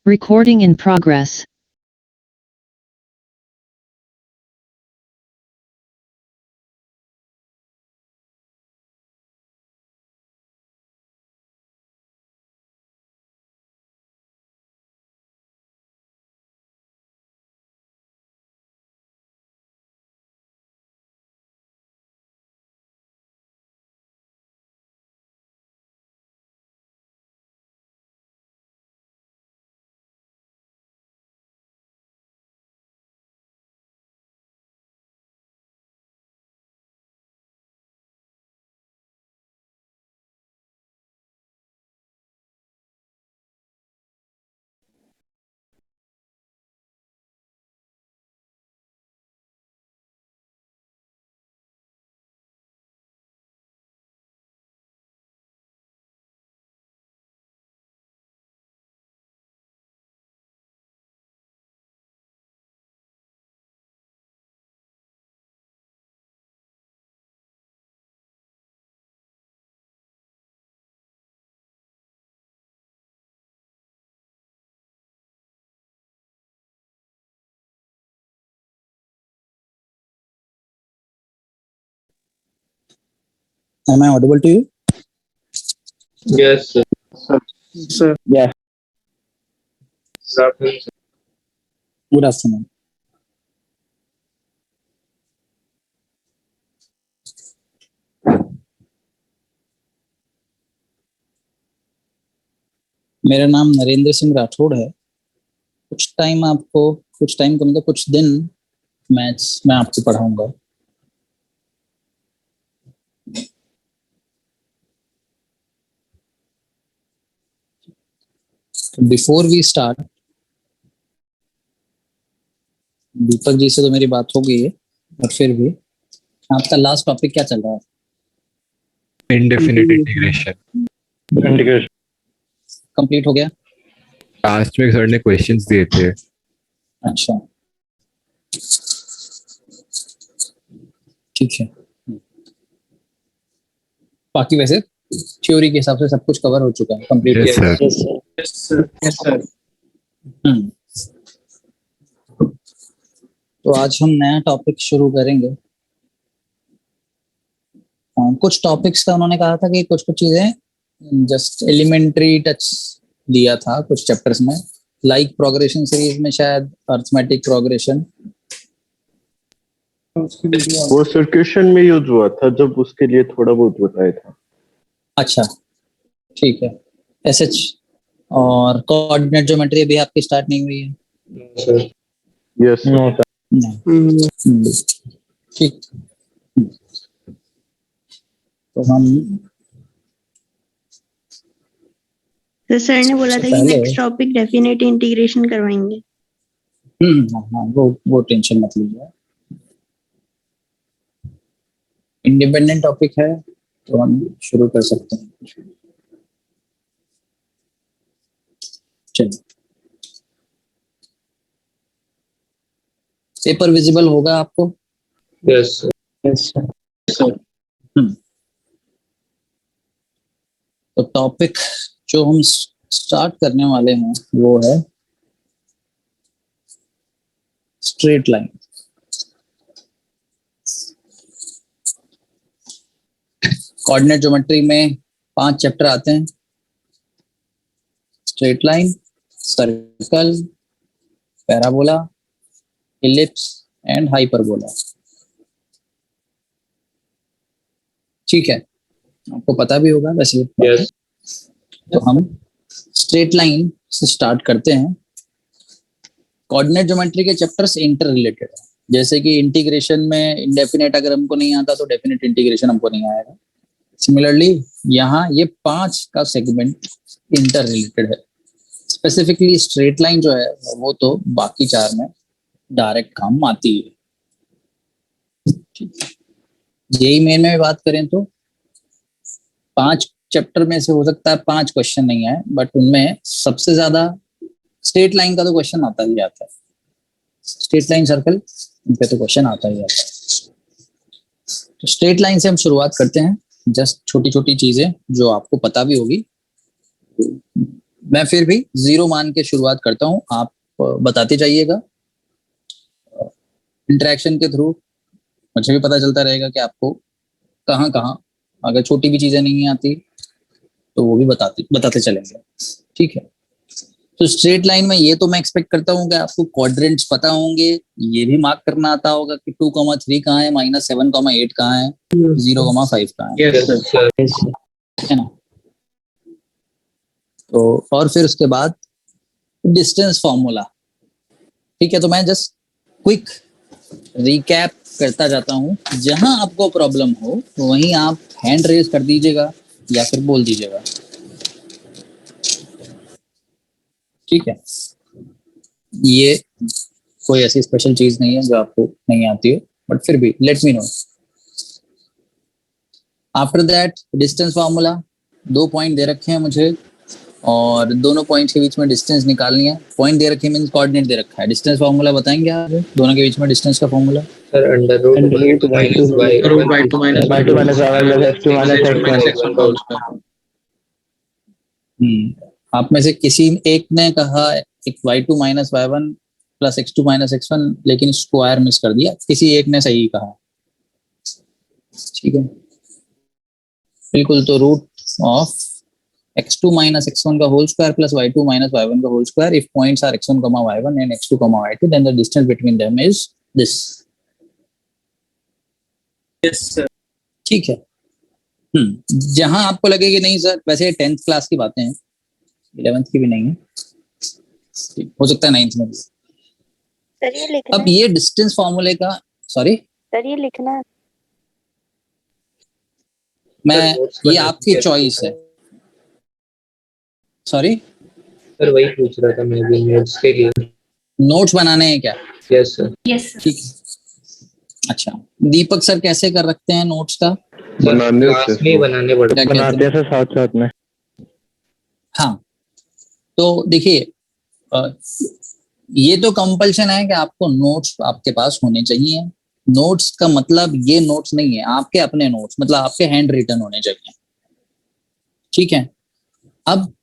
Recording in progress. Am I audible to you? Yes, sir. Sir, Yeah. Sir. Good afternoon. मेरा नाम नरेंद्र सिंह राठौड़ है। कुछ time का मतलब कुछ दिन मैथ्स मैं आपको पढ़ाऊंगा। Before we start, Deepak ji से तो मेरी बात हो गई है, और फिर भी आपका लास्ट टॉपिक क्या चल रहा है? इंडेफिनिट इंटीग्रेशन इंटीग्रेशन कंप्लीट हो गया? लास्ट में सर ने क्वेश्चंस दिए थे। अच्छा, ठीक है। बाकी वैसे थ्योरी के हिसाब से सब कुछ कवर हो चुका है, कंप्लीट Yes, किया sir. गया। yes, sir. Yes, sir. तो आज हम नया टॉपिक शुरू करेंगे। कुछ टॉपिक्स का उन्होंने कहा था कि कुछ चीजें जस्ट एलिमेंट्री टच दिया था कुछ चैप्टर्स में, लाइक प्रोग्रेशन सीरीज में शायद अर्थमेटिक प्रोग्रेशन। वो सर क्वेश्चन में यूज हुआ था जब उसके लिए थोड़ा बहुत बताया था। अच्छा, ठीक है। एसएच और कोऑर्डिनेट ज्योमेट्री अभी आपकी स्टार्ट नहीं हुई है? Yes sir. ठीक। तो हम तो सर ने बोला था कि पहले- नेक्स्ट टॉपिक डेफिनेट इंटीग्रेशन करवाएंगे। हाँ, वो टेंशन मत लीजिए। इंडिपेंडेंट टॉपिक है तो हम शुरू कर सकते हैं। चलिए, पेपर विजिबल होगा आपको? Yes sir. तो टॉपिक जो हम स्टार्ट करने वाले हैं वो है स्ट्रेट लाइन। कोऑर्डिनेट ज्योमेट्री में 5 चैप्टर आते हैं: straight line, circle, parabola, ellipse and hyperbola. ठीक है, आपको पता भी होगा वैसे। यस तो हम स्ट्रेट लाइन से स्टार्ट करते हैं। कोऑर्डिनेट ज्योमेट्री के चैप्टर्स इंटर रिलेटेड है, जैसे कि इंटीग्रेशन में इंडेफिनेट अगर हमको नहीं आता तो डेफिनेट इंटीग्रेशन हमको नहीं आएगा। सिमिलरली यहाँ ये 5 का सेगमेंट इंटर रिलेटेड है। स्पेसिफिकली स्ट्रेट लाइन जो है वो तो बाकी 4 में डायरेक्ट काम आती है। यही मेन में बात करें तो 5 चैप्टर में से हो सकता है 5 क्वेश्चन नहीं आए, बट उनमें सबसे ज्यादा स्ट्रेट लाइन का तो क्वेश्चन आता ही आता है। स्ट्रेट लाइन, सर्कल, इन पे तो क्वेश्चन आता ही आता है। तो स्ट्रेट लाइन से हम शुरुआत करते हैं। जस्ट छोटी छोटी चीजें जो आपको पता भी होगी मैं फिर भी 0 मान के शुरुआत करता हूँ, आप बताते जाइएगा। इंटरेक्शन के थ्रू मुझे भी पता चलता रहेगा कि आपको कहाँ कहाँ, अगर छोटी भी चीजें नहीं आती तो वो भी बताते बताते चलेंगे। ठीक है, तो स्ट्रेट लाइन में ये तो मैं एक्सपेक्ट करता हूँ कि आपको क्वाड्रेंट्स पता होंगे, ये भी मार्क करना आता होगा कि 2,3 कहाँ है, -7,8 कहाँ है, 0,5 कहाँ है, Yes, sir. है ना। तो और फिर उसके बाद डिस्टेंस फॉर्मूला। ठीक है, तो मैं जस्ट क्विक रिकैप करता जाता हूँ। जहां आपको प्रॉब्लम हो वहीं आप हैंड रेज कर दीजिएगा या फिर बोल दीजिएगा। ठीक है, ये कोई ऐसी स्पेशल चीज नहीं है जो आपको नहीं आती हो, बट फिर भी let me know. After that distance formula, 2 point दे रखे हैं मुझे और दोनों पॉइंट्स के बीच में डिस्टेंस निकालनी है। पॉइंट दे रखे मींस कोऑर्डिनेट दे रखा है। डिस्टेंस फार्मूला बताएंगे आप दोनों के बीच में डिस्टेंस का formula? Sir under root minus y Root by 2 minus by 2 minus y plus x2 minus x1. आप में से किसी एक ने कहा एक y2 minus y1 plus x2 minus x1, लेकिन स्क्वायर मिस कर दिया। किसी एक ने सही कहा। ठीक है, बिल्कुल। तो root of x2 minus x1 का whole square plus y2 minus y1 का whole square if points are x1, y1 and x2, y2 then the distance between them is this. Yes, sir. ठीक है। जहां आपको लगे कि नहीं सर, वैसे 10th क्लास की बातें हैं, 11th की भी नहीं है, हो सकता है 9th में भी। सर ये लिखना अब ये डिस्टेंस फॉर्मूले का, सॉरी सर ये लिखना मैं, ये आपकी चॉइस है। सॉरी सर वही पूछ रहा था मैं भी नोट्स के लिए। नोट्स बनाने हैं क्या? Yes sir. ठीक है। अच्छा, दीपक सर कैसे कर रखते हैं नोट्स का? बनाने क्लास में ही बनाने पड़ते क्या कहते बनाते हैं? हैं सर साथ साथ में। हाँ, तो देखिए, ये तो कंपल्शन है कि आपको नोट्स आपके पास होने चाहिए। नोट्स का मतलब ये नोट्स नहीं है आपके अपने नोट्स, मतलब आपके हैंड रिटन होने चाहिए। ठीक है, अब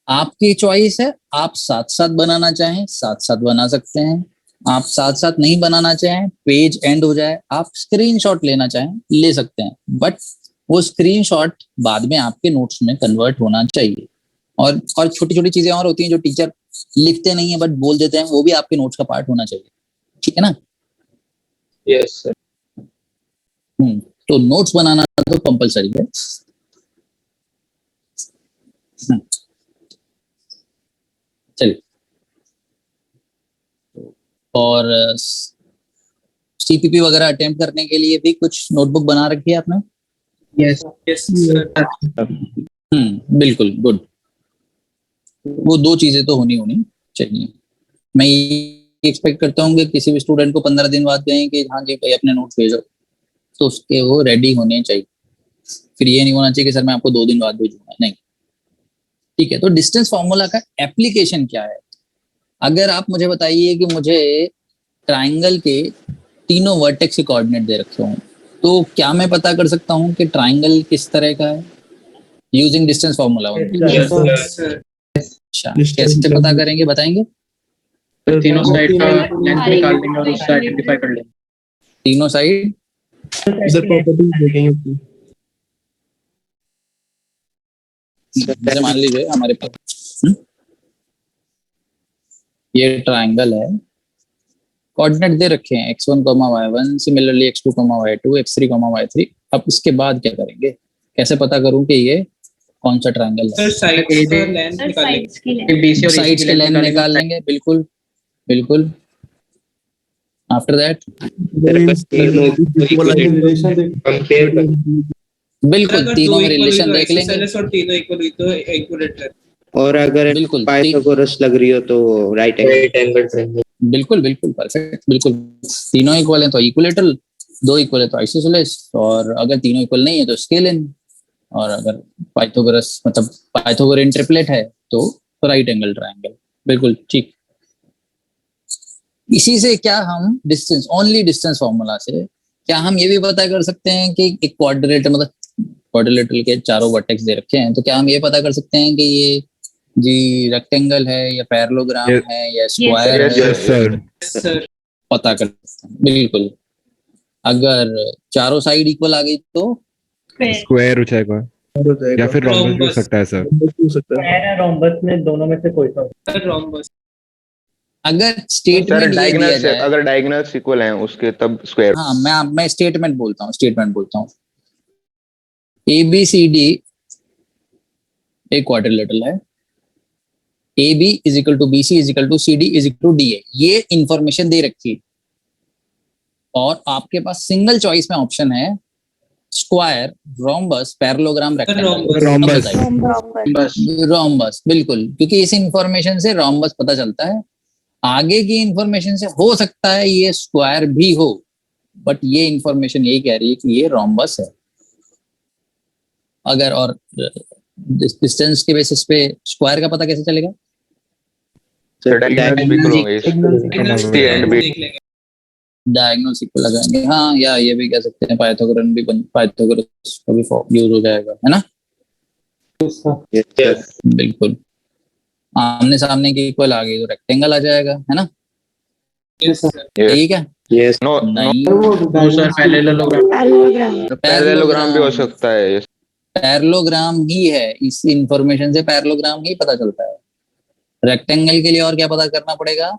आपकी चॉइस है, आप साथ साथ बनाना चाहें साथ साथ बना सकते हैं, आप साथ साथ नहीं बनाना चाहें, पेज एंड हो जाए, आप स्क्रीनशॉट लेना चाहें ले सकते हैं, बट वो स्क्रीनशॉट बाद में आपके नोट्स में कन्वर्ट होना चाहिए। और छोटी छोटी चीजें और होती हैं जो टीचर लिखते नहीं है बट बोल देते हैं, वो भी आपके नोट्स का पार्ट होना चाहिए। ठीक है ना? Yes sir. तो नोट्स बनाना तो कंपलसरी है। चलिए, और सीपीपी वगैरह अटेम्प्ट करने के लिए भी कुछ नोटबुक बना रखी है आपने? Yes, yes, sir. बिल्कुल, गुड। वो 2 चीजें तो होनी चाहिए। मैं ये एक्सपेक्ट करता हूँ कि किसी भी स्टूडेंट को 15 दिन बाद कहें कि हाँ जी भाई अपने नोट्स भेजो, तो उसके वो रेडी होने चाहिए। फिर ये नहीं होना चाहिए कि सर मैं आपको 2 दिन बाद भेजूंगा, नहीं। ठीक है, तो डिस्टेंस फॉर्मूला का एप्लीकेशन क्या है? अगर आप मुझे बताइए कि मुझे ट्राइंगल के तीनों वर्टेक्स के कोऑर्डिनेट दे रखे हों, तो क्या मैं पता कर सकता हूँ कि ट्राइंगल किस तरह का है using distance formula? Yes, sir. अच्छा, कैसे पता करेंगे बताएंगे? तीनों साइड का लेंथ निकाल लेंगे और उससे आइडेंटिफाई कर लेंगे। तीनों साइड इधर प्रॉपर्टीज देखेंगे। जैसे मान लीजिए हमारे पास ये ट्राइंगल है, कोऑर्डिनेट दे रखे हैं x1, y1, similarly x2, y2, x3, y3। अब इसके बाद क्या करेंगे? कैसे पता करूं कि ये कौन सा ट्राइंगल है? सर साइड्स का लेंथ निकालेंगे। साइड्स के लेंथ निकाल लेंगे, बिल्कुल बिल्कुल। आफ्टर दैट कंपेयर कर बिल्कुल तीनों में रिलेशन देख लेंगे। और तीनों इक्वल इक्वलेट है। और अगर बिल्कुल पाइथागोरस लग रही हो तो राइट एंगल ट्रायंगल। बिल्कुल बिल्कुल परफेक्ट, बिल्कुल। तीनों इक्वल है तो इक्विलेटरल, 2 इक्वल है तो आइसोसेलेस, और अगर तीनों इक्वल नहीं है तो स्केलिन, और अगर पाइथागोरस मतलब पाइथागोरियन ट्रिपलेट है तो राइट एंगल ट्रायंगल। बिल्कुल ठीक। इसी से क्या हम डिस्टेंस, ओनली डिस्टेंस फॉर्मूला से क्या हम ये भी पता कर सकते हैं कि एक क्वाड्रिलेटरल, मतलब क्वाड्रिलेटरल के चारों वर्टेक्स दे रखे हैं, तो क्या हम ये पता कर सकते हैं कि ये जी रेक्टेंगल है या पैरेललोग्राम Yes. है या स्क्वायर Yes, है, यस सर पता कर सकते हैं बिल्कुल। अगर चारों साइड इक्वल आ गई तो स्क्वायर हो जाएगा या फिर रोम्बस भी हो सकता है सर। स्क्वायर है रोम्बस में दोनों में से कोई सा रोम्बस। अगर स्टेटमेंट ये दिया डायगोनल्स जाए, अगर डायगोनल्स इक्वल हैं उसके तब स्क्वायर। हाँ मैं स्टेटमेंट बोलता हूँ ए बी सी डी एक क्वाड्रिलेटरल है, A B is equal to B C is equal to C D is equal to D है, ये इंफॉर्मेशन दे रखी है और आपके पास सिंगल चॉइस में ऑप्शन है square, rhombus, parallelogram, rectangle. Rhombus rhombus rhombus बिल्कुल, क्योंकि इस इंफॉर्मेशन से रोम्बस पता चलता है। आगे की इंफॉर्मेशन से हो सकता है ये स्क्वायर भी हो, बट ये इंफॉर्मेशन यही कह रही है कि ये रोम्बस है। अगर और डिस्टेंस के बेसिस पे स्क्वायर का पता कैसे चलेगा? डायगोनल्स इक्वल होंगे सी एंड बी। डायगोनल इक्वल लगाएंगे, हाँ, या ये भी कह सकते हैं पाइथागोरस का भी यूज हो जाएगा, है ना? Yes. बिल्कुल, आमने सामने की इक्वल आ गई तो रेक्टेंगल आ जाएगा, है ना? ठीक है। Yes. नो नहीं, सर पैरेललोग्राम पैरेललोग्राम भी हो सकता है। पैरेललोग्राम ही है, इस इंफॉर्मेशन से पैरेललोग्राम ही पता चलता है। रेक्टेंगल के लिए और क्या पता करना पड़ेगा?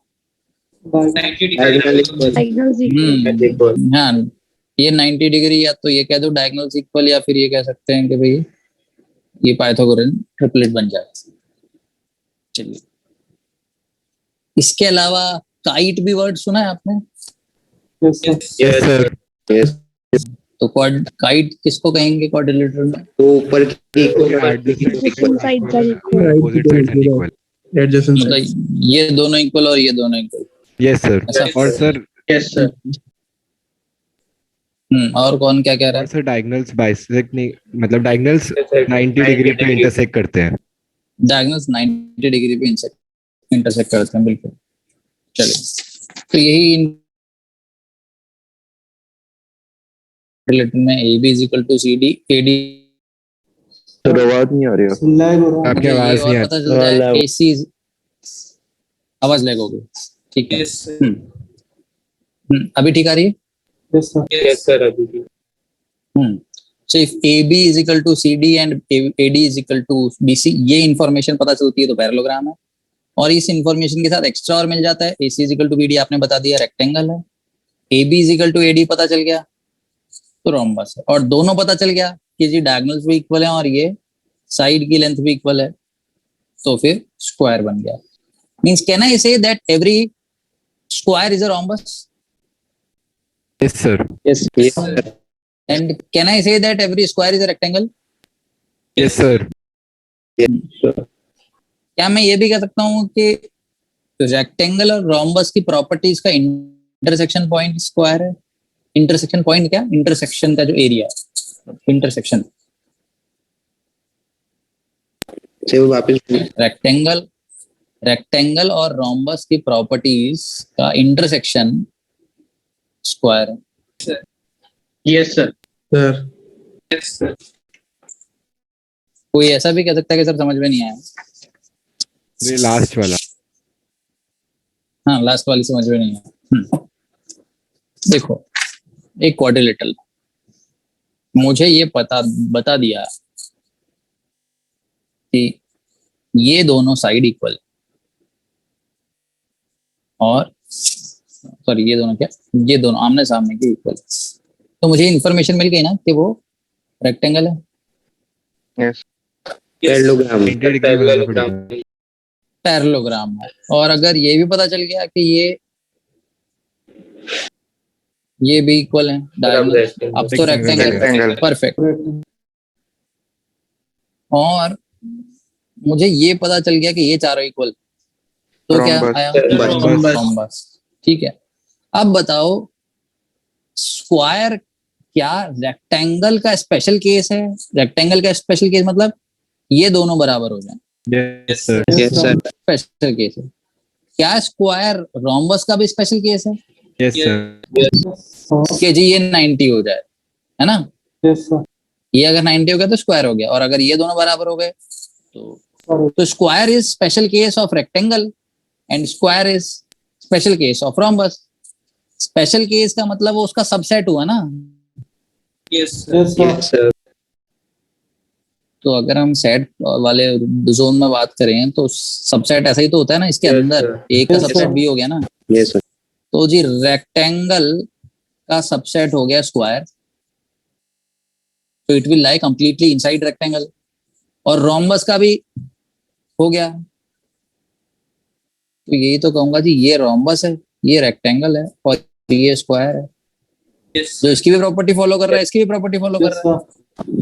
Diagonal equal. हाँ, ये 90 डिग्री, या तो ये कह दो डायगोनल इक्वल, या फिर ये कह सकते हैं कि भाई ये पाइथागोरन ट्रिपलेट बन जाए। चलिए, इसके अलावा काइट भी वर्ड सुना है आपने? Yes sir. Yes. तो काइट किसको कहेंगे क्वाड्रिलेटरल में? तो ऊपर की equal और different sides are equal opposite sides are equal. मतलब ये दोनों इक्वल और ये दोनों इक्वल। Yes sir. ऐसा? और सर यस सर। और कौन क्या कह रहा और है? सर डायगोनल्स बाइसेक्ट नहीं, मतलब डायगोनल्स 90 डिग्री पे इंटरसेक्ट करते हैं। डायगोनल्स 90 डिग्री पे इंटरसेक्ट करते हैं, बिल्कुल। चलिए, तो यही रिलेटेड में A B is equal to C D, A D तो आवाज नहीं आ रही है। आपकी आवाज नहीं पता आती। चलता है एसी आवाज लैग हो गई, ठीक है। अभी ठीक आ रही है? Yes sir. अभी भी. So if AB is equal to CD and AD is equal to BC, ये इंफॉर्मेशन पता चलती है तो पैरेललोग्राम है। और इस इंफॉर्मेशन के साथ एक्स्ट्रा और मिल जाता है, AC is equal to BD आपने बता दिया रेक्टेंगल है, AB is equal to AD पता चल गया तो रोम्बस है। और दोनों पता चल गया कि जी डायगोनल्स भी इक्वल है और ये साइड की लेंथ भी इक्वल है, तो फिर स्क्वायर बन गया। Means can I say that every square is a rhombus? Yes sir. Yes. Yes sir. And can I say that every square is a rectangle? Yes sir. क्या मैं ये भी कह सकता हूँ कि रेक्टेंगल और रोम्बस की प्रॉपर्टीज का इंटरसेक्शन पॉइंट स्क्वायर है? इंटरसेक्शन पॉइंट क्या? इंटरसेक्शन का जो एरिया है, इंटरसेक्शन। से वो वापस. रेक्टेंगल और रोम्बस की प्रॉपर्टीज का इंटरसेक्शन स्क्वायर है। Yes sir. कोई ऐसा भी कह सकता है कि सर समझ में नहीं आया? ये लास्ट वाला। हाँ, लास्ट वाली समझ में नहीं आया। देखो, एक क्वाड्रिलेटरल, मुझे ये बता दिया कि ये दोनों साइड इक्वल, और सॉरी ये दोनों आमने सामने के इक्वल, तो मुझे इंफॉर्मेशन मिल गई ना कि वो रेक्टेंगल है। Yes parallelogram. 90 डिग्री बनाना पड़ेगा। पैरेललोग्राम है। और अगर ये भी पता चल गया कि ये भी इक्वल है डायगोनल, अब तो रेक्टेंगल। रेक्टेंगल। परफेक्ट। और मुझे ये पता चल गया कि ये चारों इक्वल, तो क्या रोम्बस। आया? रोम्बस। रोम्बस। ठीक है, अब बताओ स्क्वायर क्या रेक्टेंगल का स्पेशल केस है? रेक्टेंगल का स्पेशल केस मतलब ये दोनों बराबर हो जाए, yes sir. Yes sir. Special case है। क्या स्क्वायर रोम्बस का भी स्पेशल केस है यस सर। कि जी ये 90 हो जाए, है ना? ये अगर 90 हो गया तो स्क्वायर हो गया, और अगर ये दोनों बराबर हो गए तो तो square is special case of rectangle and square is special case of rhombus. Special case का मतलब वो उसका सबसेट हुआ ना। Yes, sir. तो अगर हम सेट वाले जोन में बात करें तो सबसेट ऐसा ही तो होता है ना, इसके Yes, अंदर sir. एक का Yes, सबसेट sir. भी हो गया ना। Yes, sir. तो जी रेक्टेंगल का सबसेट हो गया स्क्वायर, तो it will lie completely inside rectangle. और रोम्बस का भी हो गया, तो यही तो कहूंगा जी ये रोम्बस है, ये रेक्टेंगल है और ये स्क्वायर है। जो इसकी भी प्रॉपर्टी फॉलो कर रहा है, इसकी भी प्रॉपर्टी फॉलो कर रहा है।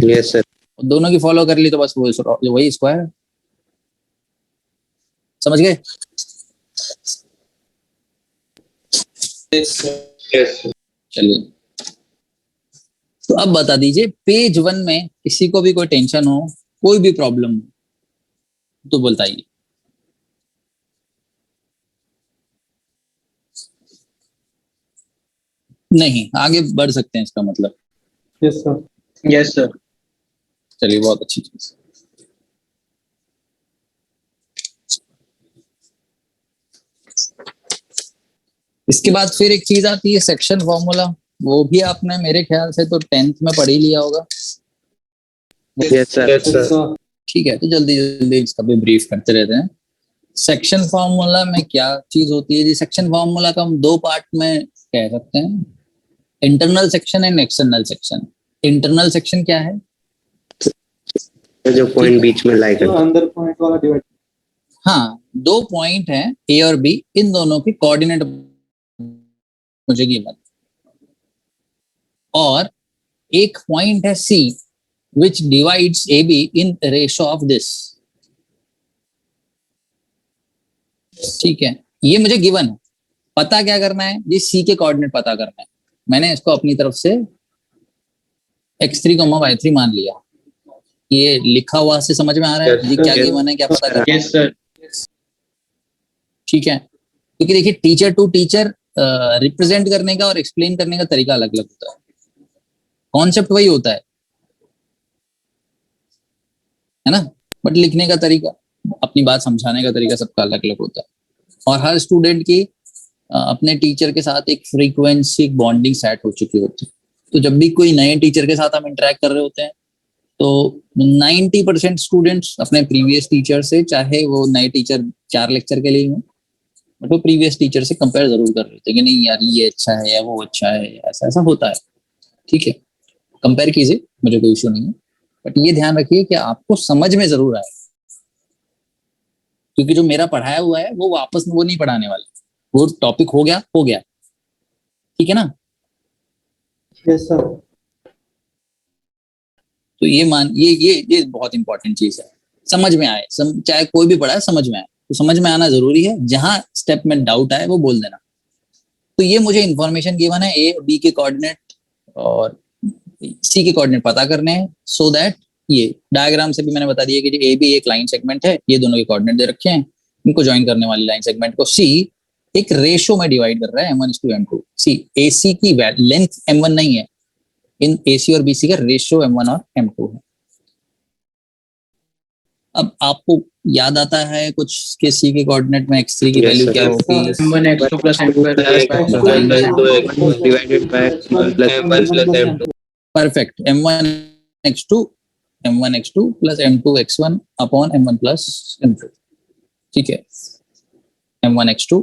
Yes, sir. दोनों की फॉलो कर ली तो बस वही स्क्वायर है। समझ गए? Yes, sir. चलिए, तो अब बता दीजिए पेज 1 में किसी को भी कोई टेंशन हो, कोई भी प्रॉब्लम हो तो बताइए। नहीं, आगे बढ़ सकते हैं इसका मतलब। Yes, sir. चलिए, बहुत अच्छी चीज। इसके बाद फिर एक चीज आती है सेक्शन फॉर्मूला। वो भी आपने मेरे ख्याल से तो 10th में पढ़ ही लिया होगा। Yes, sir. Yes, sir. ठीक है, तो जल्दी जल्दी इसका भी ब्रीफ करते रहते हैं। सेक्शन फॉर्मूला में क्या चीज होती है जी? सेक्शन फॉर्मूला का हम 2 पार्ट में कह सकते हैं, internal section and external section. Internal section क्या है? जो पॉइंट बीच में लाई करता है। अंदर पॉइंट वाला डिवाइड। हाँ, 2 पॉइंट हैं ए और बी, इन दोनों के कोऑर्डिनेट मुझे गिवन, और एक पॉइंट है C which divides A B in ratio of this. ठीक है, ये मुझे गिवन है। पता क्या करना है? ये सी के कोऑर्डिनेट पता करना है। मैंने इसको अपनी तरफ से x3, y3 मान लिया। ये लिखा हुआ से समझ में आ रहा है Yes, ये क्या yes. गिवन है, क्या पता करना है? Yes, sir. ठीक है, क्योंकि देखिए टीचर टू टीचर रिप्रेजेंट करने का और एक्सप्लेन करने का तरीका अलग अलग होता है। कॉन्सेप्ट वही होता है ना, बट लिखने का तरीका, अपनी बात समझाने का तरीका सबका अलग अलग होता है। और हर स्टूडेंट की अपने टीचर के साथ एक फ्रीक्वेंसी, एक बॉन्डिंग सेट हो चुकी होती है। तो जब भी कोई नए टीचर के साथ हम इंटरेक्ट कर रहे होते हैं तो 90% स्टूडेंट्स अपने प्रीवियस टीचर से, चाहे वो नए टीचर 4 लेक्चर के लिए हो, बट वो प्रीवियस टीचर से कंपेयर जरूर कर रहे थे कि नहीं यार ये अच्छा है या वो अच्छा है, ऐसा ऐसा होता है। ठीक है, कंपेयर कीजिए, मुझे कोई इशू नहीं है, बट ये ध्यान रखिए कि आपको समझ में जरूर आए, क्योंकि जो मेरा पढ़ाया हुआ है वो वापस वो नहीं पढ़ाने वाले। वो टॉपिक हो गया, ठीक है ना? Yes sir. तो ये बहुत इंपॉर्टेंट चीज है, समझ में आए। चाहे कोई भी पढ़ा है, समझ में आए, तो समझ में आना जरूरी है। जहां स्टेप में डाउट आए वो बोल देना। तो ये मुझे इन्फॉर्मेशन गिवन है, ए बी के कोऑर्डिनेट और सी के कोऑर्डिनेट पता करने हैं, सो दैट ये डायग्राम से भी मैंने बता दिया कि ए बी एक लाइन सेगमेंट है, ये दोनों के कोऑर्डिनेट दे रखे हैं, इनको ज्वाइन करने वाली लाइन सेगमेंट को सी एक रेशो में डिवाइड कर रहा है, m1 m2। सी AC की लेंथ m1 नहीं है, इन AC और BC का रेशियो m1 और m2 है। अब आपको याद आता है कुछ के सी के कोऑर्डिनेट में x3 की वैल्यू क्या होगी? m1 x2 plus m2 divided by m1 plus m2। Perfect, m1 x2 plus m2 x1 upon m1 plus m2। ठीक है, m1 x2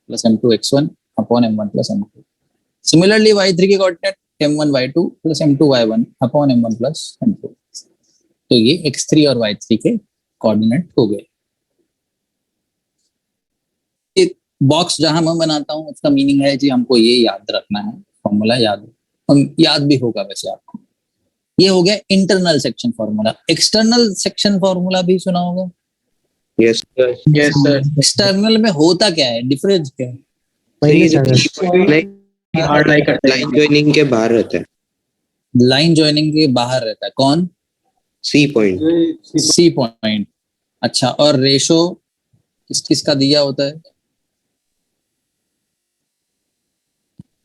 plus m2 x1 upon m1 plus m2। Similarly y3 के coordinate m1 y2 plus m2 y1 upon m1 plus m2। तो ये x3 और y3 के coordinate हो गए। एक बॉक्स जहां मैं बनाता हूं उसका मीनिंग है जी हमको ये याद रखना है, फॉर्मूला याद भी होगा वैसे आपको। ये हो गया internal section formula. External section formula भी सुना होगा। यस yes sir एक्सटर्नल में होता क्या है, डिफरेंस क्या है? हार्ड लाइक करते हैं लाइन ज्वाइनिंग के बाहर रहता है, लाइन ज्वाइनिंग के बाहर रहता है कौन? C point. C point. अच्छा, और रेशो किस किस का दिया होता है?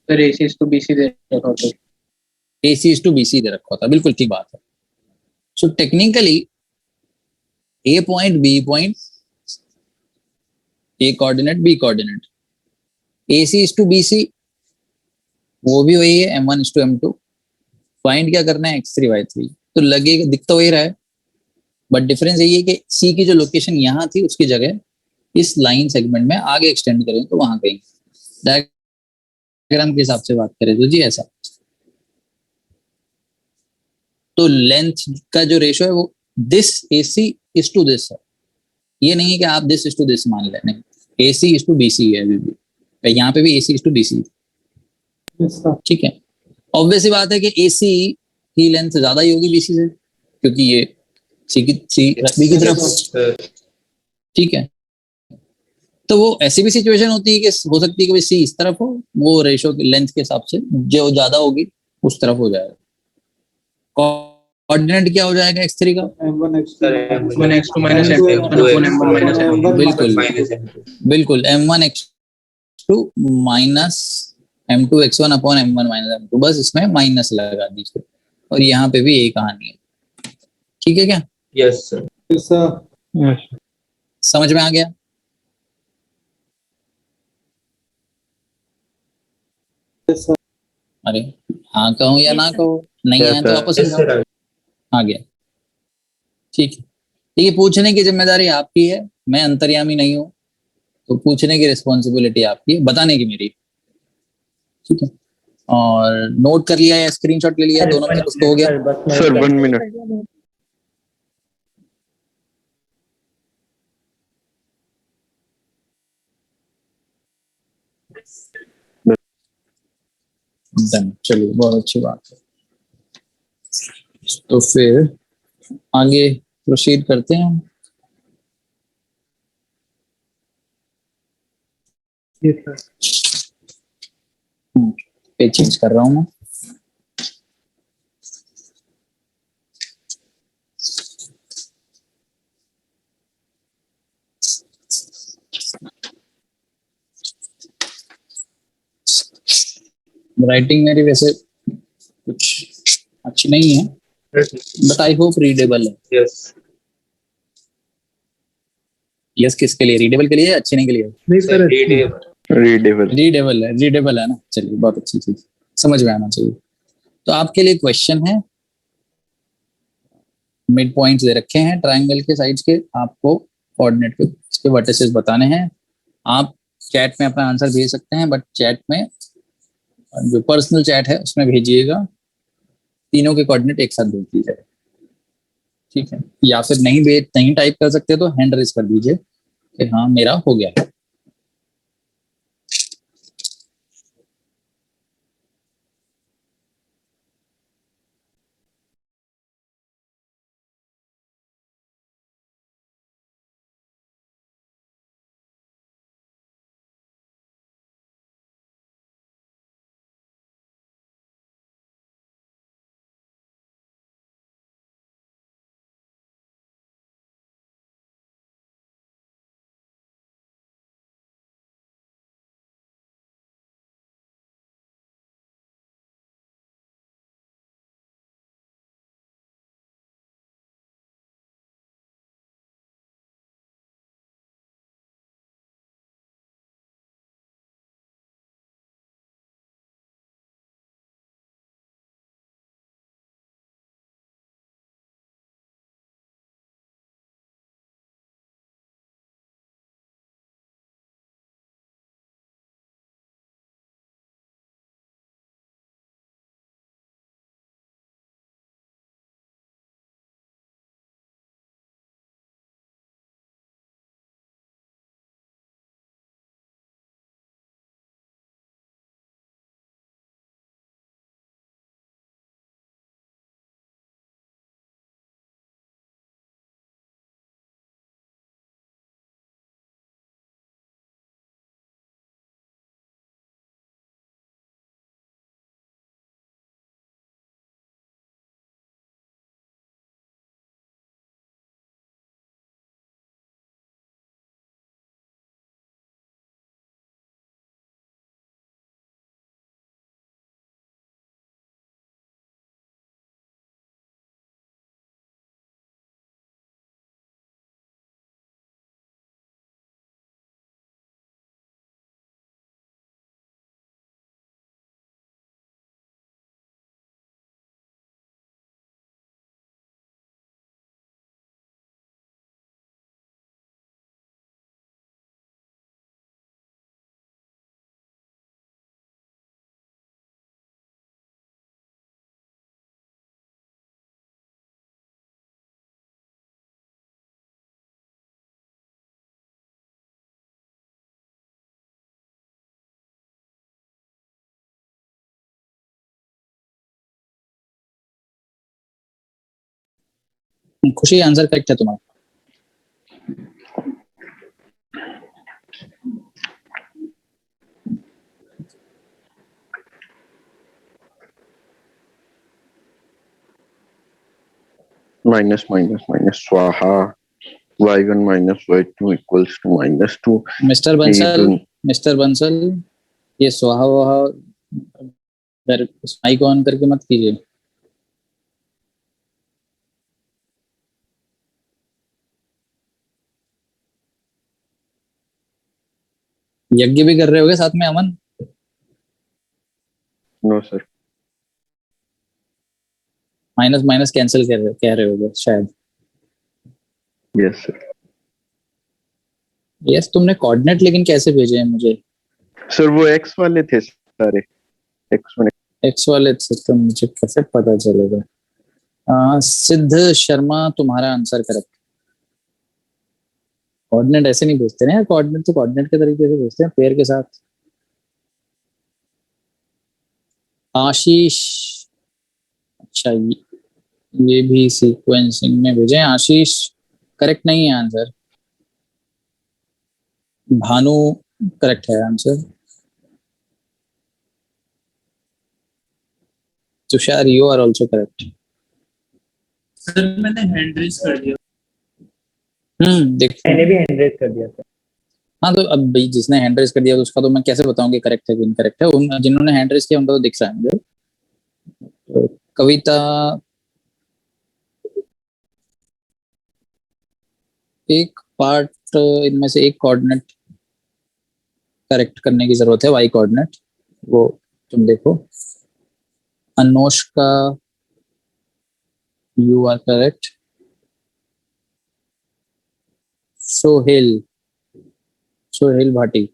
sir AC is to BC दे रखा होता है। AC is to BC दे रखा होता है, बिल्कुल ठीक बात है। So technically A point, B point, A coordinate, B coordinate, A C is to B C, वो भी वही है m1 is to m2। Find क्या करना है x3y3, तो लगेगा दिख तो वही रहा है, बट डिफरेंस यही है कि सी की जो लोकेशन यहाँ थी उसकी जगह इस लाइन सेगमेंट में आगे एक्सटेंड करें तो वहां कहीं। डायग्राम के हिसाब से बात करें तो जी ऐसा, तो लेंथ का जो रेशो है वो this AC is to this है, ये नहीं है कि आप दिस इज टू दिस मान लें, नहीं, AC इज टू BC है अभी भी, यहाँ पे भी AC is to BC, Yes, sir. ठीक है। ऑब्वियस सी बात है कि AC की लेंथ ज्यादा ही होगी BC से, क्योंकि ये सी बी की तरफ, ठीक है। तो वो ऐसी भी सिचुएशन होती है कि हो सकती है कि सी इस तरफ हो, वो रेशो लेंथ के हिसाब से जो ज्यादा होगी उस तरफ हो जाएगा। कोऑर्डिनेट क्या हो जाएगा x3 का? M1 X2 M1 X2 minus M2 upon M1 minus M2। बिल्कुल बिल्कुल, M1 X2 minus M2 X1 upon M1 minus M2, बस इसमें माइनस लगा दीजिए, और यहाँ पे भी यही कहानी है, ठीक है क्या? Yes sir. Yes, sir. समझ में आ गया? Yes, sir. अरे हाँ कहूँ या ना कहूँ, नहीं Yes, आया तो sir. वापस यस समझाओ। सर। आ गया, ठीक है। ये पूछने की जिम्मेदारी आपकी है, मैं अंतर्यामी नहीं हूँ, तो पूछने की रिस्पॉन्सिबिलिटी आपकी है, बताने की मेरी, ठीक है। और नोट कर लिया या स्क्रीनशॉट ले लिया, दोनों में से कुछ तो हो गया? Sir 1 minute. डन, चलिए बहुत अच्छी बात है। तो फिर आगे प्रोसीड करते हैं। Yes, sir. पेज चेंज कर रहा हूँ मैं। राइटिंग मेरी वैसे कुछ अच्छी नहीं है, बट आई होप रीडेबल है। यस यस किसके लिए? रीडेबल के लिए, अच्छे नहीं के लिए? नहीं सर, रीडेबल। रीडेबल है ना, चलिए बहुत अच्छी चीज, समझ में आना चाहिए। तो आपके लिए क्वेश्चन है, मिड पॉइंट्स दे रखे हैं ट्रायंगल के साइड्स के, आपको कोऑर्डिनेट के इसके वर्टिसेस बताने हैं। आप चैट में अपना आंसर भेज सकते हैं, बट चैट में जो पर्सनल चैट है उसमें भेजिएगा, तीनों के कोऑर्डिनेट एक साथ भेज दीजिए, ठीक है। या फिर नहीं टाइप कर सकते तो हैंड रेज कर दीजिए कि हाँ मेरा हो गया। खुशी आंसर करेक्ट है तुम्हारा। minus minus minus स्वाहा y1 minus y2 equals to -2 mister ये बंसल, तो मिस्टर बंसल, ये स्वाहा वहा माइक ऑन करके मत कीजिए। यज्ञ भी कर रहे होगे साथ में Aman? No sir minus minus cancel कह रहे होगे शायद। Yes sir. यस, तुमने कोऑर्डिनेट लेकिन कैसे भेजे हैं मुझे? सर वो x वाले थे सारे x1 एक्स वाले से तो मुझे कैसे पता चलेगा? सिद्ध शर्मा तुम्हारा आंसर करेक्ट। कोऑर्डिनेट ऐसे नहीं भेजते ना, कोऑर्डिनेट तो कोऑर्डिनेट के तरीके से भेजते हैं, पेयर के साथ। आशीष, अच्छा ये भी सीक्वेंसिंग में भेजे हैं। आशीष करेक्ट नहीं है आंसर। भानु करेक्ट है answer. Tushar you are also correct. Sir मैंने हैंड रेज कर दिया। देखते मैंने हैं। भी हैंड रेज कर दिया था। हाँ तो अब भाई जिसने हैंड रेज कर दिया तो उसका तो मैं कैसे बताऊं कि करेक्ट है कि इनकरेक्ट है? जिन्होंने हैंड रेज किया उनका तो दिख रहा है मुझे। तो कविता, एक पार्ट इनमें से एक कोऑर्डिनेट करेक्ट करने की जरूरत है, वाई कोऑर्डिनेट, वो तुम देखो। Anushka you are correct. Sohel, Sohel Bhati,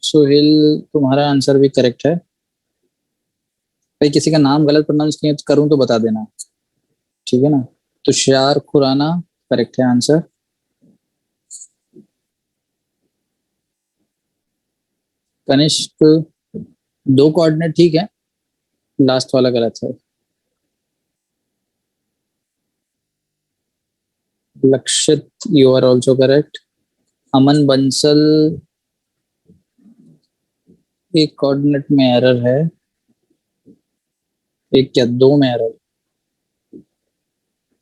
Sohel तुम्हारा आंसर भी करेक्ट है। भाई किसी का नाम गलत प्रोनाउंस किया करूं तो बता देना, ठीक है ना? तुषार खुराना करेक्ट है आंसर। कनिष्क, दो कोऑर्डिनेट ठीक है, लास्ट वाला गलत है। लक्षित यू आर ऑल्सो करेक्ट। अमन बंसल, एक कोऑर्डिनेट में एरर है, एक क्या दो में एरर,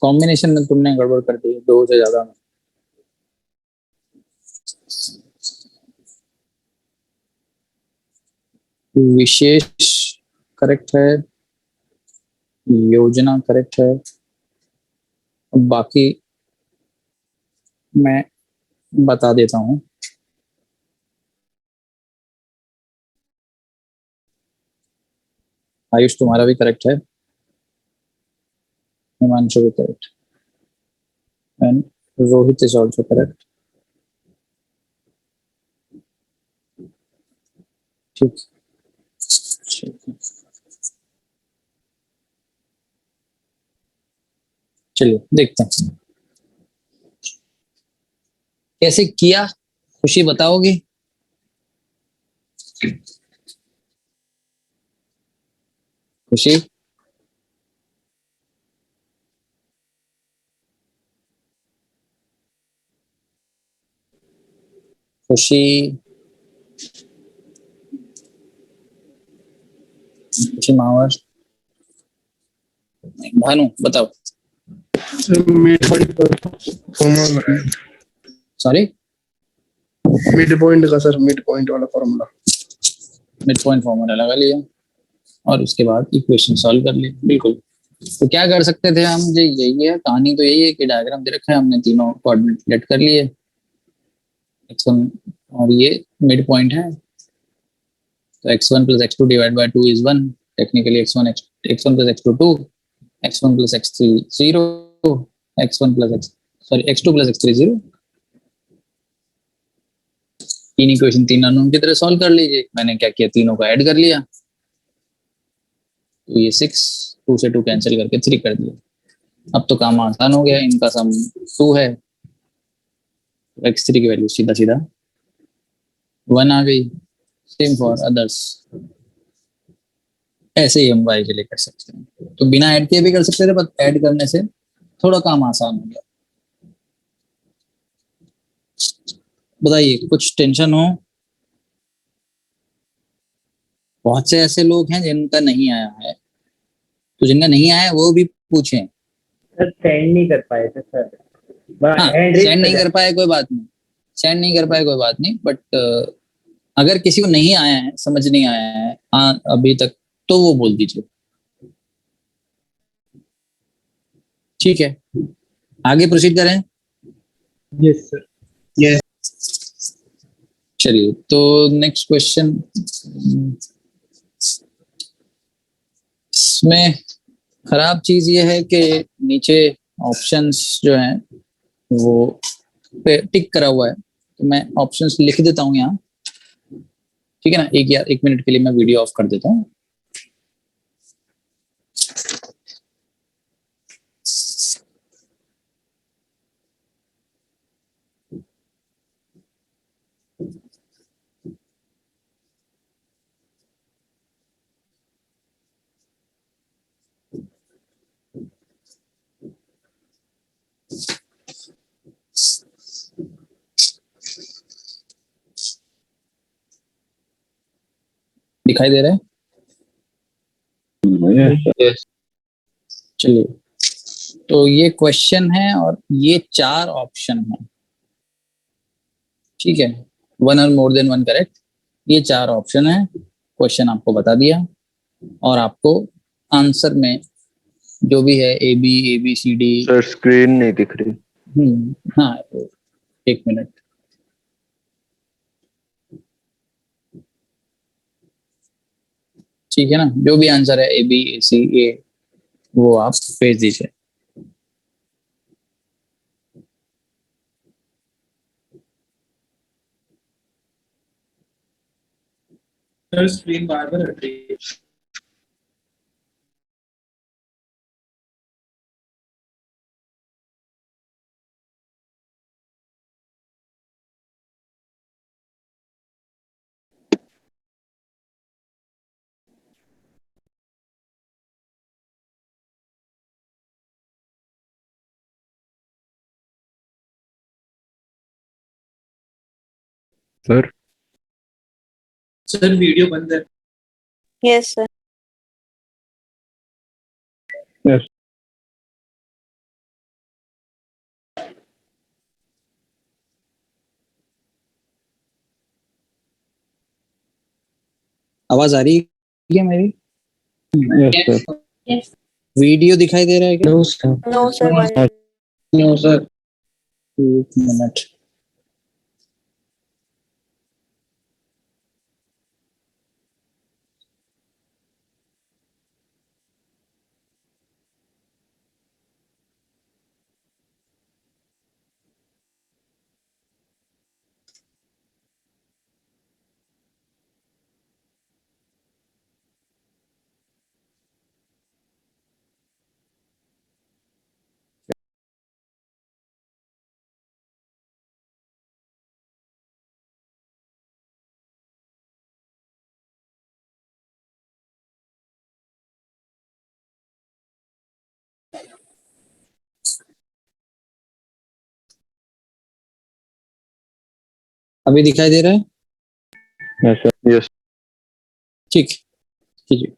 कॉम्बिनेशन में तुमने गड़बड़ कर दी, दो से ज्यादा में। विशेष करेक्ट है, योजना करेक्ट है। अब बाकी मैं बता देता हूं। आयुष तुम्हारा भी करेक्ट है, हिमांशु भी correct, and Rohit is also correct. ठीक, चलिए देखते हैं कैसे किया। खुशी बताओगी? खुशी, खुशी, खुशी मावर, भानु बताओ। Mid point formula, sorry, mid point का सर, मिड पॉइंट वाला फॉर्मूला। मिड पॉइंट फॉर्मूला लगा लिया और उसके बाद इक्वेशन सॉल्व कर ली। बिल्कुल, तो क्या कर सकते थे हम? जी यही है कहानी, तो यही है कि डायग्राम दे रखा है, हमने तीनों कोऑर्डिनेट लेट कर लिए, x1 और ये मिड पॉइंट है, तो x1 plus x2 divided by 2 is 1, technically x1 plus x2 2, x1 plus x3 0, x1 plus x2 plus x3 0। तीन इक्वेशन तीन अननोन की तरह सॉल्व कर लीजिए। मैंने क्या किया, तीनों को ऐड कर लिया, तो ये 6, 2 से 2 कैंसिल करके 3 कर दिया। अब तो काम आसान हो गया, इनका सम 2 है, x3 की वैल्यू सीधा सीधा 1 आ गई। सेम फॉर अदर्स, ऐसे ही हम y के लिए कर सकते हैं। तो बिना ऐड किए भी कर सकते थे, बट ऐड करने से थोड़ा काम आसान हो गया। बताइए, कुछ टेंशन हो? बहुत से ऐसे लोग हैं जिनका नहीं आया है, तो जिनका नहीं आया है वो भी पूछें। सर सेंड नहीं कर पाए थे सर। हाँ, सेंड नहीं कर पाए कोई बात नहीं, सेंड नहीं कर पाए कोई बात नहीं, बट अगर किसी को नहीं आया है, समझ नहीं आया है अभी तक, तो वो बोल दीजिए। ठीक है, आगे प्रोसीड करें। Yes sir. चलिए, तो नेक्स्ट क्वेश्चन। इसमें खराब चीज ये है कि नीचे ऑप्शंस जो हैं वो पे टिक करा हुआ है, तो मैं ऑप्शंस लिख देता हूँ यहाँ। ठीक है ना, एक मिनट के लिए मैं वीडियो ऑफ कर देता हूँ। दिखाई दे रहा है? Yes. चलिए, तो ये क्वेश्चन है और ये 4 ऑप्शन है। ठीक है, वन और मोर देन वन करेक्ट, ये 4 ऑप्शन है। क्वेश्चन आपको बता दिया और आपको आंसर में जो भी है A B C D. Sir screen नहीं दिख रही। हाँ, तो 1 मिनट। ठीक है ना, जो भी आंसर है ए बी सी ए, वो आप भेज दीजिए। सर स्क्रीन बार बार हट रही है। सर सर वीडियो बंद है। Yes sir. आवाज आ रही है मेरी? Yes sir. वीडियो दिखाई दे रहा है क्या? No sir, one no sir. 1 minute. अभी दिखाई दे रहा है? Yes sir. यस। ठीक, कीजिए।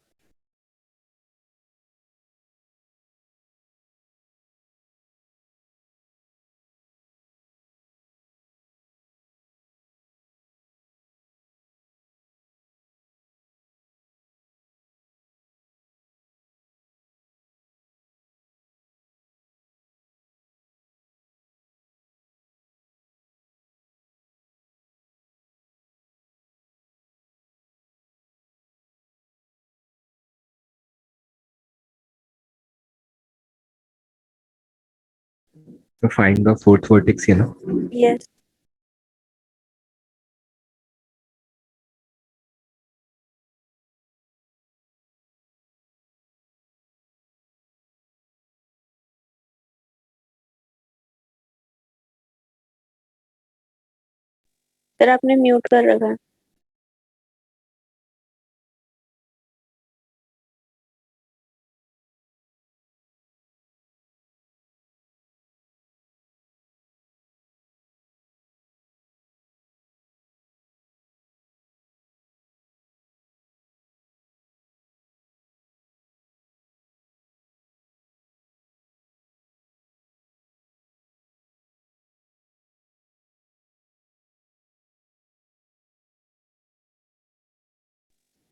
तो फाइंड द फोर्थ वर्टेक्स है ना? यस। सर आपने म्यूट कर रखा है।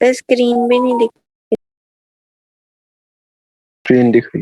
सर स्क्रीन भी नहीं दिख स्क्रीन दिख रही।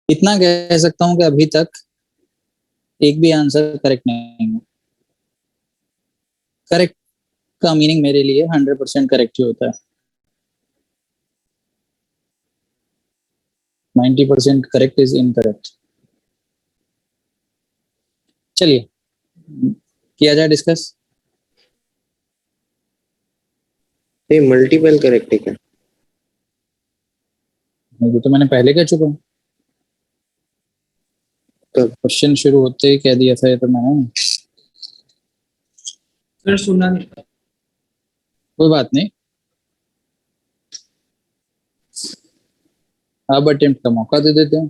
इतना कह सकता हूं कि अभी तक एक भी आंसर करेक्ट नहीं है। करेक्ट का मीनिंग मेरे लिए 100% करेक्ट ही होता है। 90% करेक्ट इज इनकरेक्ट। चलिए किया जाए डिस्कस। ये मल्टीपल करेक्ट है क्या? ये तो मैंने पहले कह चुका हूँ। कब? क्वेश्चन शुरू होते ही कह दिया था ये तो मैंने। सर सुना नहीं। कोई बात नहीं। अब अटेम्प्ट का मौका दे देते हैं।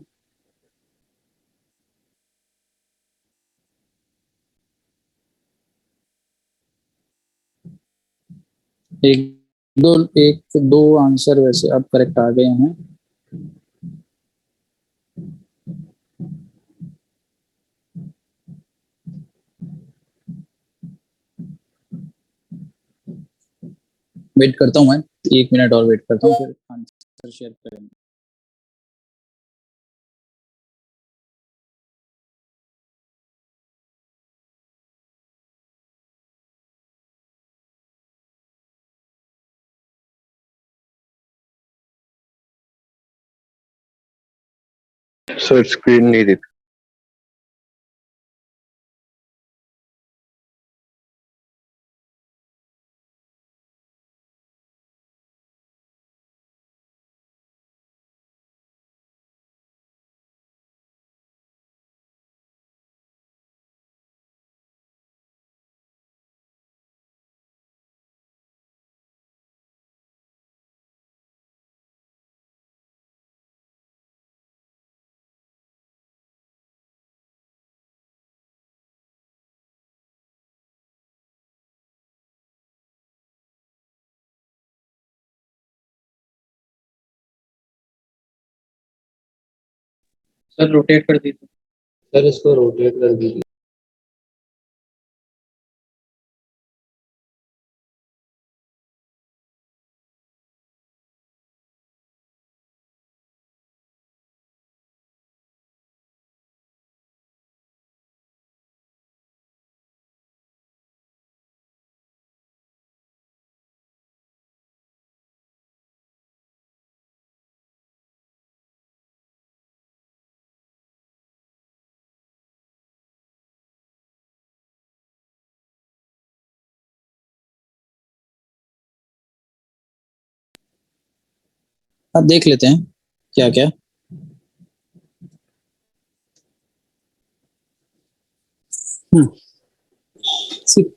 एक दो आंसर वैसे अब करेक्ट आ गए हैं। वेट करता हूँ मैं 1 मिनट और वेट करता हूँ, फिर आंसर शेयर करेंगे। सर स्क्रीन नहीं दिख। सर रोटेट कर दीजिए। सर इसको रोटेट कर दीजिए। अब देख लेते हैं क्या क्या।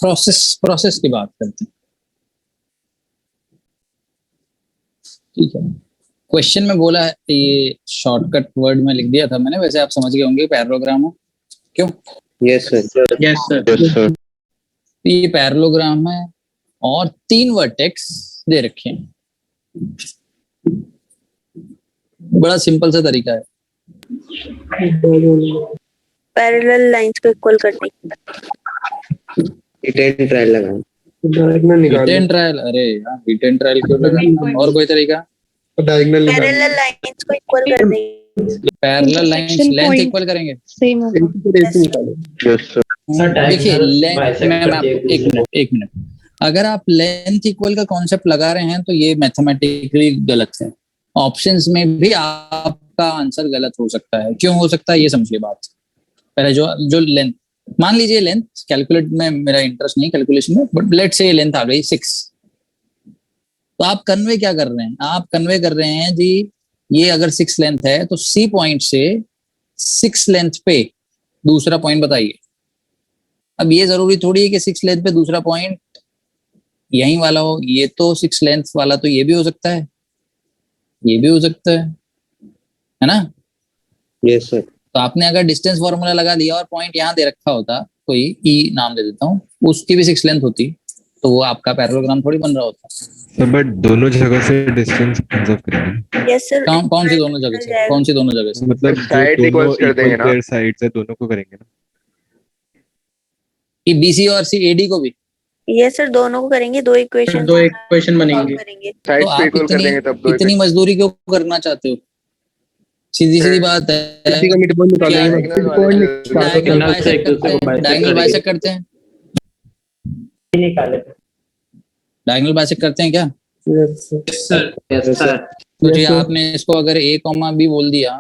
प्रोसेस की बात करते हैं। ठीक है, क्वेश्चन में बोला है, ये शॉर्टकट वर्ड में लिख दिया था मैंने, वैसे आप समझ गए होंगे पैरेललोग्राम है। क्यों? Yes sir. Yes sir. Yes sir. तो ये पैरेललोग्राम है और 3 वर्टेक्स दे रखे हैं। बड़ा सिंपल सा तरीका है पैरेलल लाइंस को इक्वल करने की। रिटर्न ट्रायल लगाएं। रिटर्न ट्रायल, अरे यार रिटर्न ट्रायल क्यों लगा? और कोई तरीका? पैरेलल लाइंस को इक्वल करने की। पैरेलल लाइंस लेंथ इक्वल करेंगे। सेम होगा। Yes sir. देखिए लेंथ में आपको एक मिनट, अगर आप लेंथ इक्वल का कॉन्सेप्ट लगा रहे हैं तो ये मैथमेटिकली गलत है। ऑप्शंस में भी आपका आंसर गलत हो सकता है। क्यों हो सकता है ये समझिए बात। पहले जो लेंथ, मान लीजिए लेंथ, कैलकुलेट में मेरा इंटरेस्ट नहीं कैलकुलेशन में, बट लेट से लेंथ आ गई 6, तो आप कन्वे क्या कर रहे हैं? आप कन्वे कर रहे हैं जी, ये अगर 6 लेंथ है तो सी पॉइंट से 6 लेंथ पे दूसरा पॉइंट बताइए। अब ये जरूरी थोड़ी है कि 6 लेंथ पे दूसरा पॉइंट यही वाला हो। ये तो 6 लेंथ वाला तो ये भी हो सकता है, ये भी हो सकता है ना? Yes sir. तो आपने अगर डिस्टेंस फॉर्मूला लगा दिया और पॉइंट यहाँ दे रखा होता, कोई ई नाम दे देता हूँ, उसकी भी 6 लेंथ होती, तो वो आपका पैरेललोग्राम थोड़ी बन रहा होता। सर बट दोनों जगह से डिस्टेंस कंजर्व करेंगे। Yes sir. कौन सी दोनों जगह से? कौन सी दोनों जगह से? मतलब Side जो दोनों equals कर देंगे इक्वल ना। पेयर साइड्स है दोनों को करेंगे ना। कि बीसी और सी एडी को भी? यस सर, दोनों को करेंगे। दो इक्वेशन बनेंगे। करेंगे। तो साइड्स पे आप इक्वल कर देंगे तब दो इतनी मजदूरी क्यों करना चाहते हो? सीधी बात है। डायगोनल बाइसेक्ट करते हैं, डायगोनल बाइसेक्ट करते हैं क्या? तो जी आपने इसको अगर a कॉमा b बोल दिया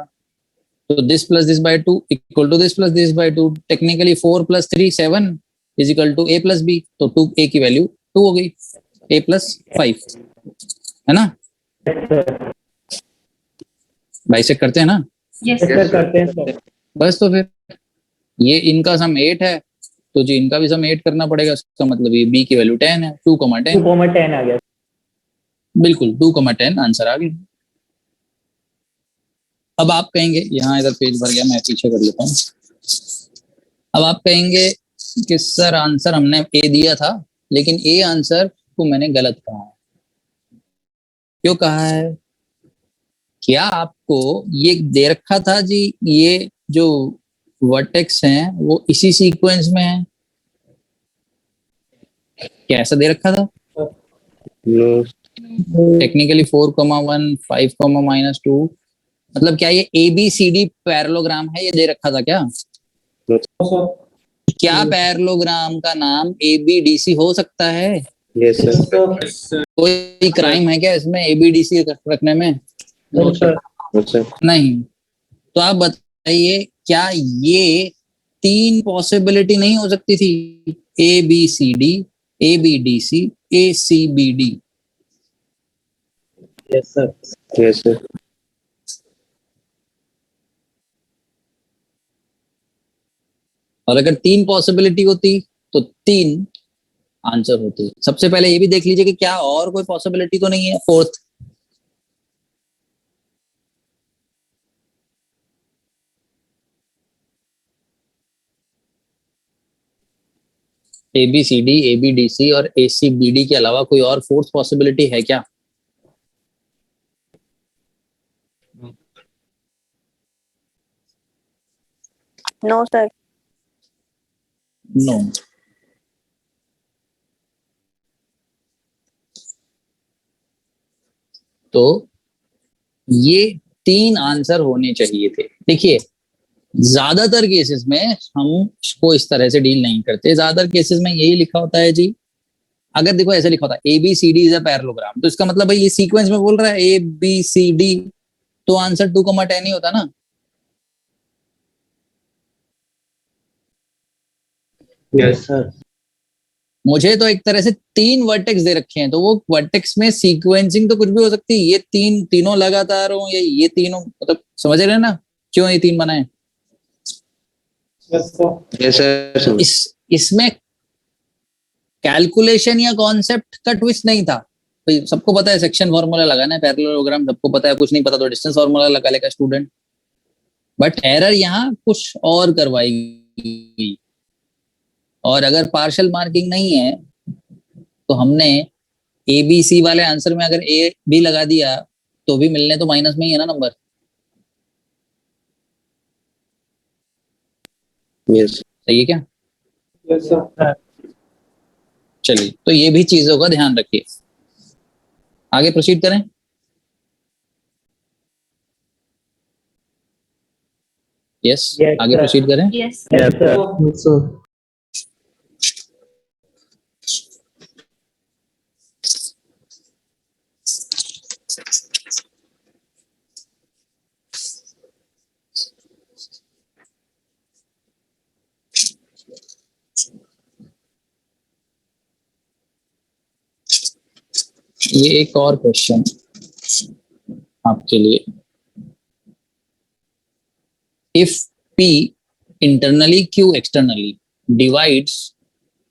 तो this plus this by 2 equal to this plus this by 2, technically 4 + 3 7 is equal to a + b, तो 2a की वैल्यू 2 हो गई, a + 5 है ना? बाइसेक्ट करते हैं ना? यस सर करते हैं सर। बस तो फिर ये इनका सम 8 है तो जी इनका भी सम 8 करना पड़ेगा। इसका मतलब ये b की वैल्यू 10 है, 2,10 2,10 आ गया। बिल्कुल 2,10 आंसर आ गया। अब आप कहेंगे, यहाँ इधर पेज भर गया, मैं पीछे कर लेता हूँ। अब आप कहेंगे कि सर आंसर हमने ए दिया था, लेकिन ए आंसर को मैंने गलत कहा है। क्यों कहा है? क्या आपको ये दे रखा था जी, ये जो वर्टेक्स हैं वो इसी सीक्वेंस में है? क्या ऐसा दे रखा था? नो टेक्निकली 4,1 5,-2, मतलब क्या ये ABCD पैरेललोग्राम है, ये दे रखा था क्या? क्या पैरेललोग्राम का नाम ABDC हो सकता है? यस सर कोई क्राइम है क्या इसमें ABDC रखने में? No sir. सर नहीं। तो आप बताइए, क्या ये 3 पॉसिबिलिटी नहीं हो सकती थी? ABCD, ABDC, ACBD। Yes sir. Yes sir और अगर 3 पॉसिबिलिटी होती तो 3 आंसर होते। सबसे पहले ये भी देख लीजिए कि क्या और कोई पॉसिबिलिटी तो नहीं है फोर्थ। ABCD, ABDC और ACBD के अलावा कोई और फोर्थ पॉसिबिलिटी है क्या? No sir. नो। तो ये 3 आंसर होने चाहिए थे। देखिए, ज्यादातर केसेस में हम इसको इस तरह से डील नहीं करते। ज्यादातर केसेस में यही लिखा होता है जी, अगर देखो ऐसे लिखा होता है ABCD इज अ पैरेललोग्राम, तो इसका मतलब भाई ये सीक्वेंस में बोल रहा है ABCD, तो आंसर 2,10 ही होता ना। Yes sir. मुझे तो एक तरह से 3 वर्टेक्स दे रखे हैं, तो वो वर्टेक्स में सीक्वेंसिंग तो कुछ भी हो सकती है। ये तीनों लगातार हो, ये तीनों, मतलब समझ रहे हैं ना क्यों ये 3 बनाए? Yes sir. यस सर इसमें कैलकुलेशन या कॉन्सेप्ट का ट्विस्ट नहीं था। भाई सबको पता है सेक्शन फॉर्मूला लगाना है, पैरेललोग्राम सबको पता है, कुछ नहीं पता तो डिस्टेंस फॉर्मूला लगा लेगा स्टूडेंट। बट एरर यहाँ कुछ और करवाई गई। और अगर पार्शियल मार्किंग नहीं है तो हमने ABC वाले आंसर में अगर A भी लगा दिया तो भी मिलने तो माइनस में ही है ना नंबर। यस सही है क्या? Yes sir. चलिए, तो ये भी चीजों का ध्यान रखिए। आगे प्रोसीड करें। यस, आगे प्रोसीड करें। Yes yes sir. ये एक और क्वेश्चन आपके लिए। If P internally Q externally divides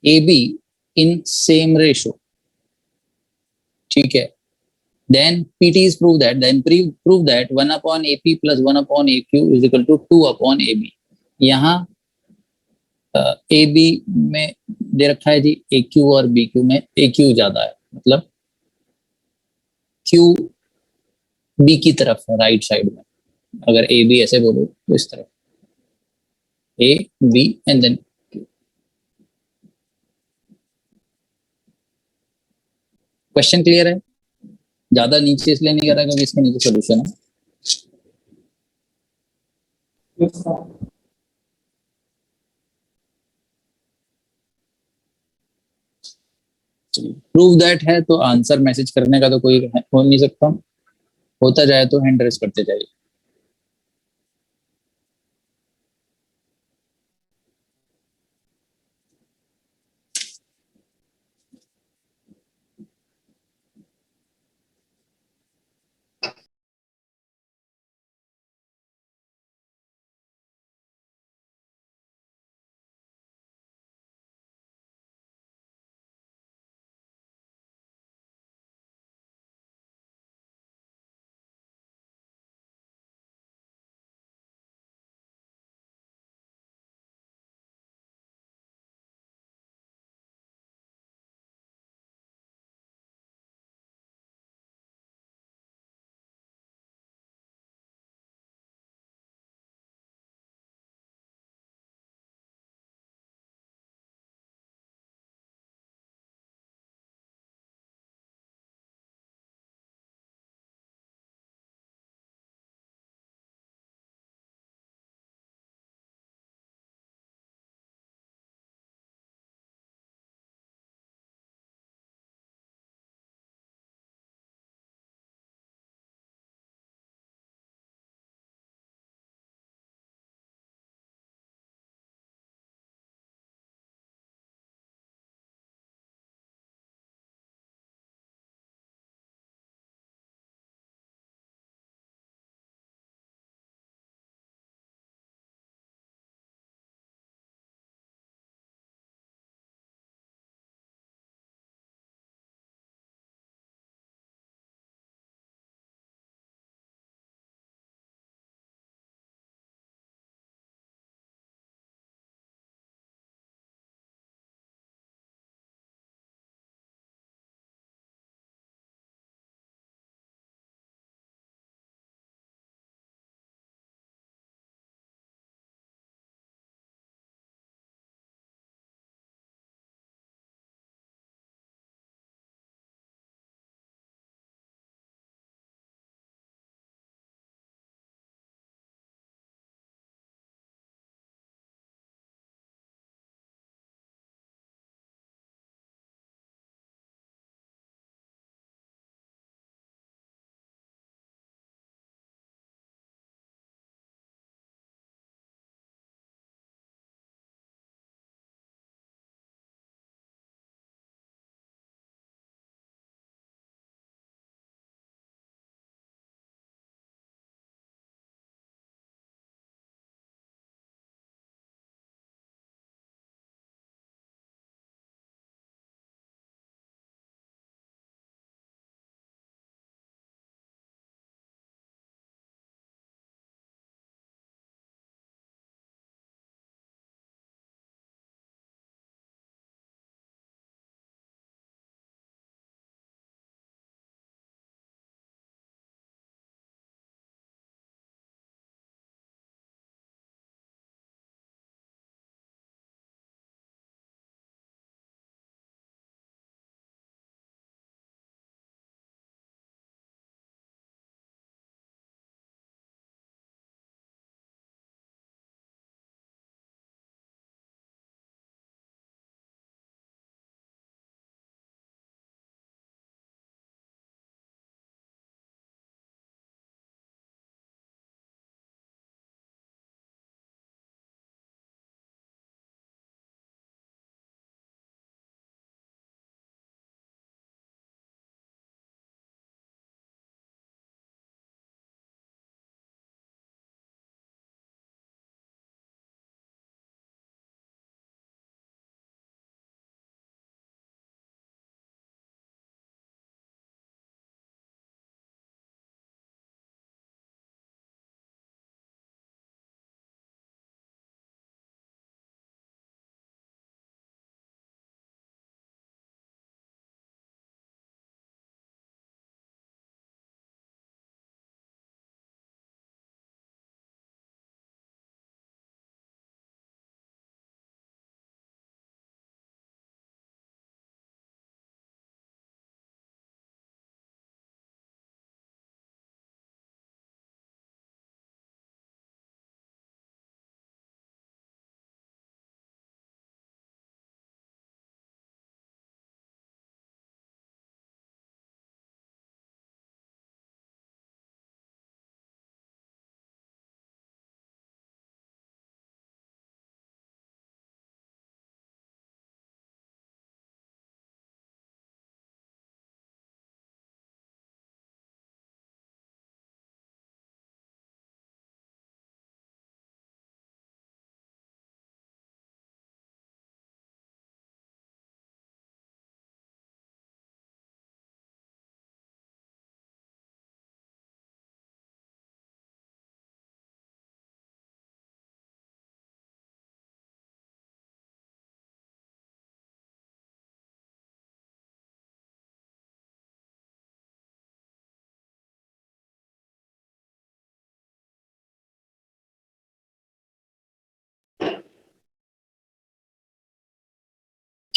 AB in same ratio, ठीक है, then PT is prove that 1 upon AP plus 1 upon AQ is equal to 2 upon AB। यहाँ AB में दे रखा है जी AQ और BQ में AQ ज्यादा है, मतलब Q B की तरफ है, राइट साइड में। अगर AB ऐसे बोलो तो इस तरफ A B and then question clear है? ज्यादा नीचे इसलिए नहीं कर रहा क्योंकि इसके नीचे सोल्यूशन है। प्रूव दैट है तो आंसर मैसेज करने का तो कोई हो नहीं सकता। होता जाए तो हैंड रेस करते जाइए।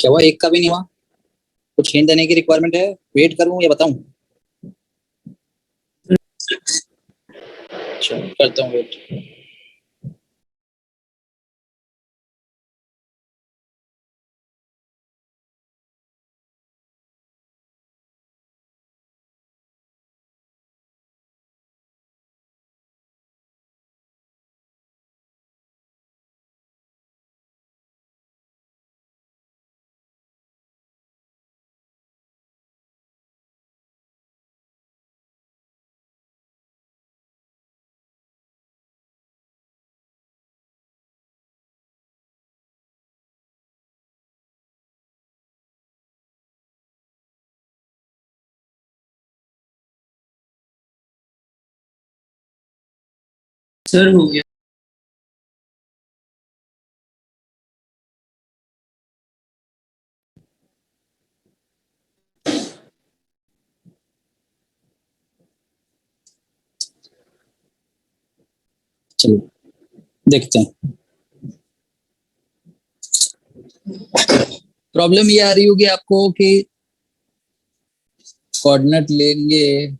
क्या हुआ, एक का भी नहीं हुआ? कुछ हिंट देने की रिक्वायरमेंट है? वेट करूं या बताऊं? अच्छा करता हूँ वेट। सर हो गया। चलो देखते हैं। प्रॉब्लम ये आ रही होगी आपको कि कोऑर्डिनेट लेंगे,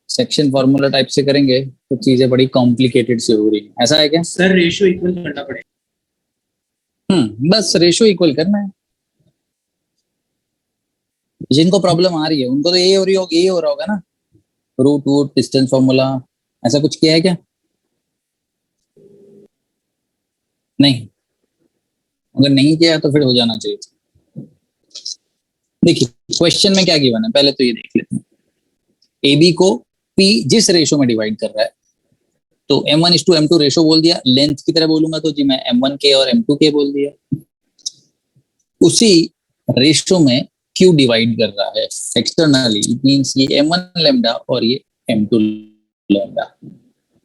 सेक्शन फॉर्मूला टाइप से करेंगे तो चीजें बड़ी कॉम्प्लिकेटेड से हो रही है, ऐसा है क्या? सर रेशियो इक्वल करना पड़ेगा। बस रेशियो इक्वल करना है। जिनको प्रॉब्लम आ रही है उनको तो यही हो रही होगी, यही हो रहा होगा ना, रूट वूट डिस्टेंस फॉर्मूला, ऐसा कुछ किया है क्या? नहीं, अगर नहीं किया तो फिर हो जाना चाहिए। देखिए क्वेश्चन में क्या गिवन है, पहले तो ये देख लेते हैं। ए बी को पी जिस रेशो में डिवाइड कर रहा है, तो M1:M2 रेशो बोल दिया, लेंथ की तरह बोलूंगा तो जी मैं M1K और M2K बोल दिया। उसी रेशो में Q डिवाइड कर रहा है एक्सटर्नली, इट मींस ये M1 लैम्डा और ये M2 लैम्डा।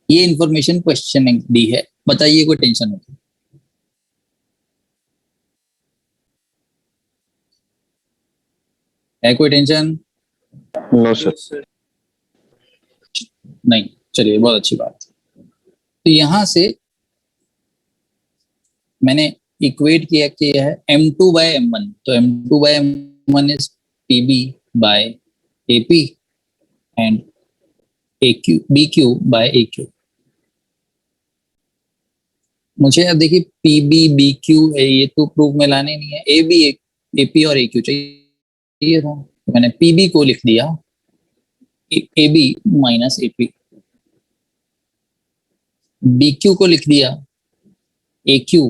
ये इंफॉर्मेशन क्वेश्चन में दी है, बताइए कोई टेंशन हो? है कोई टेंशन? No sir. नहीं, चलिए बहुत अच्छी बात। तो यहां से मैंने इक्वेट किया कि यह है M2/M1, तो M2/M1 is PB by AP and BQ/AQ। मुझे अब देखिए PB BQ है, ये तो प्रूफ में लाने नहीं है, AB AP और AQ चाहिए था, तो मैंने PB को लिख दिया AB माइनस AP, BQ को लिख दिया AQ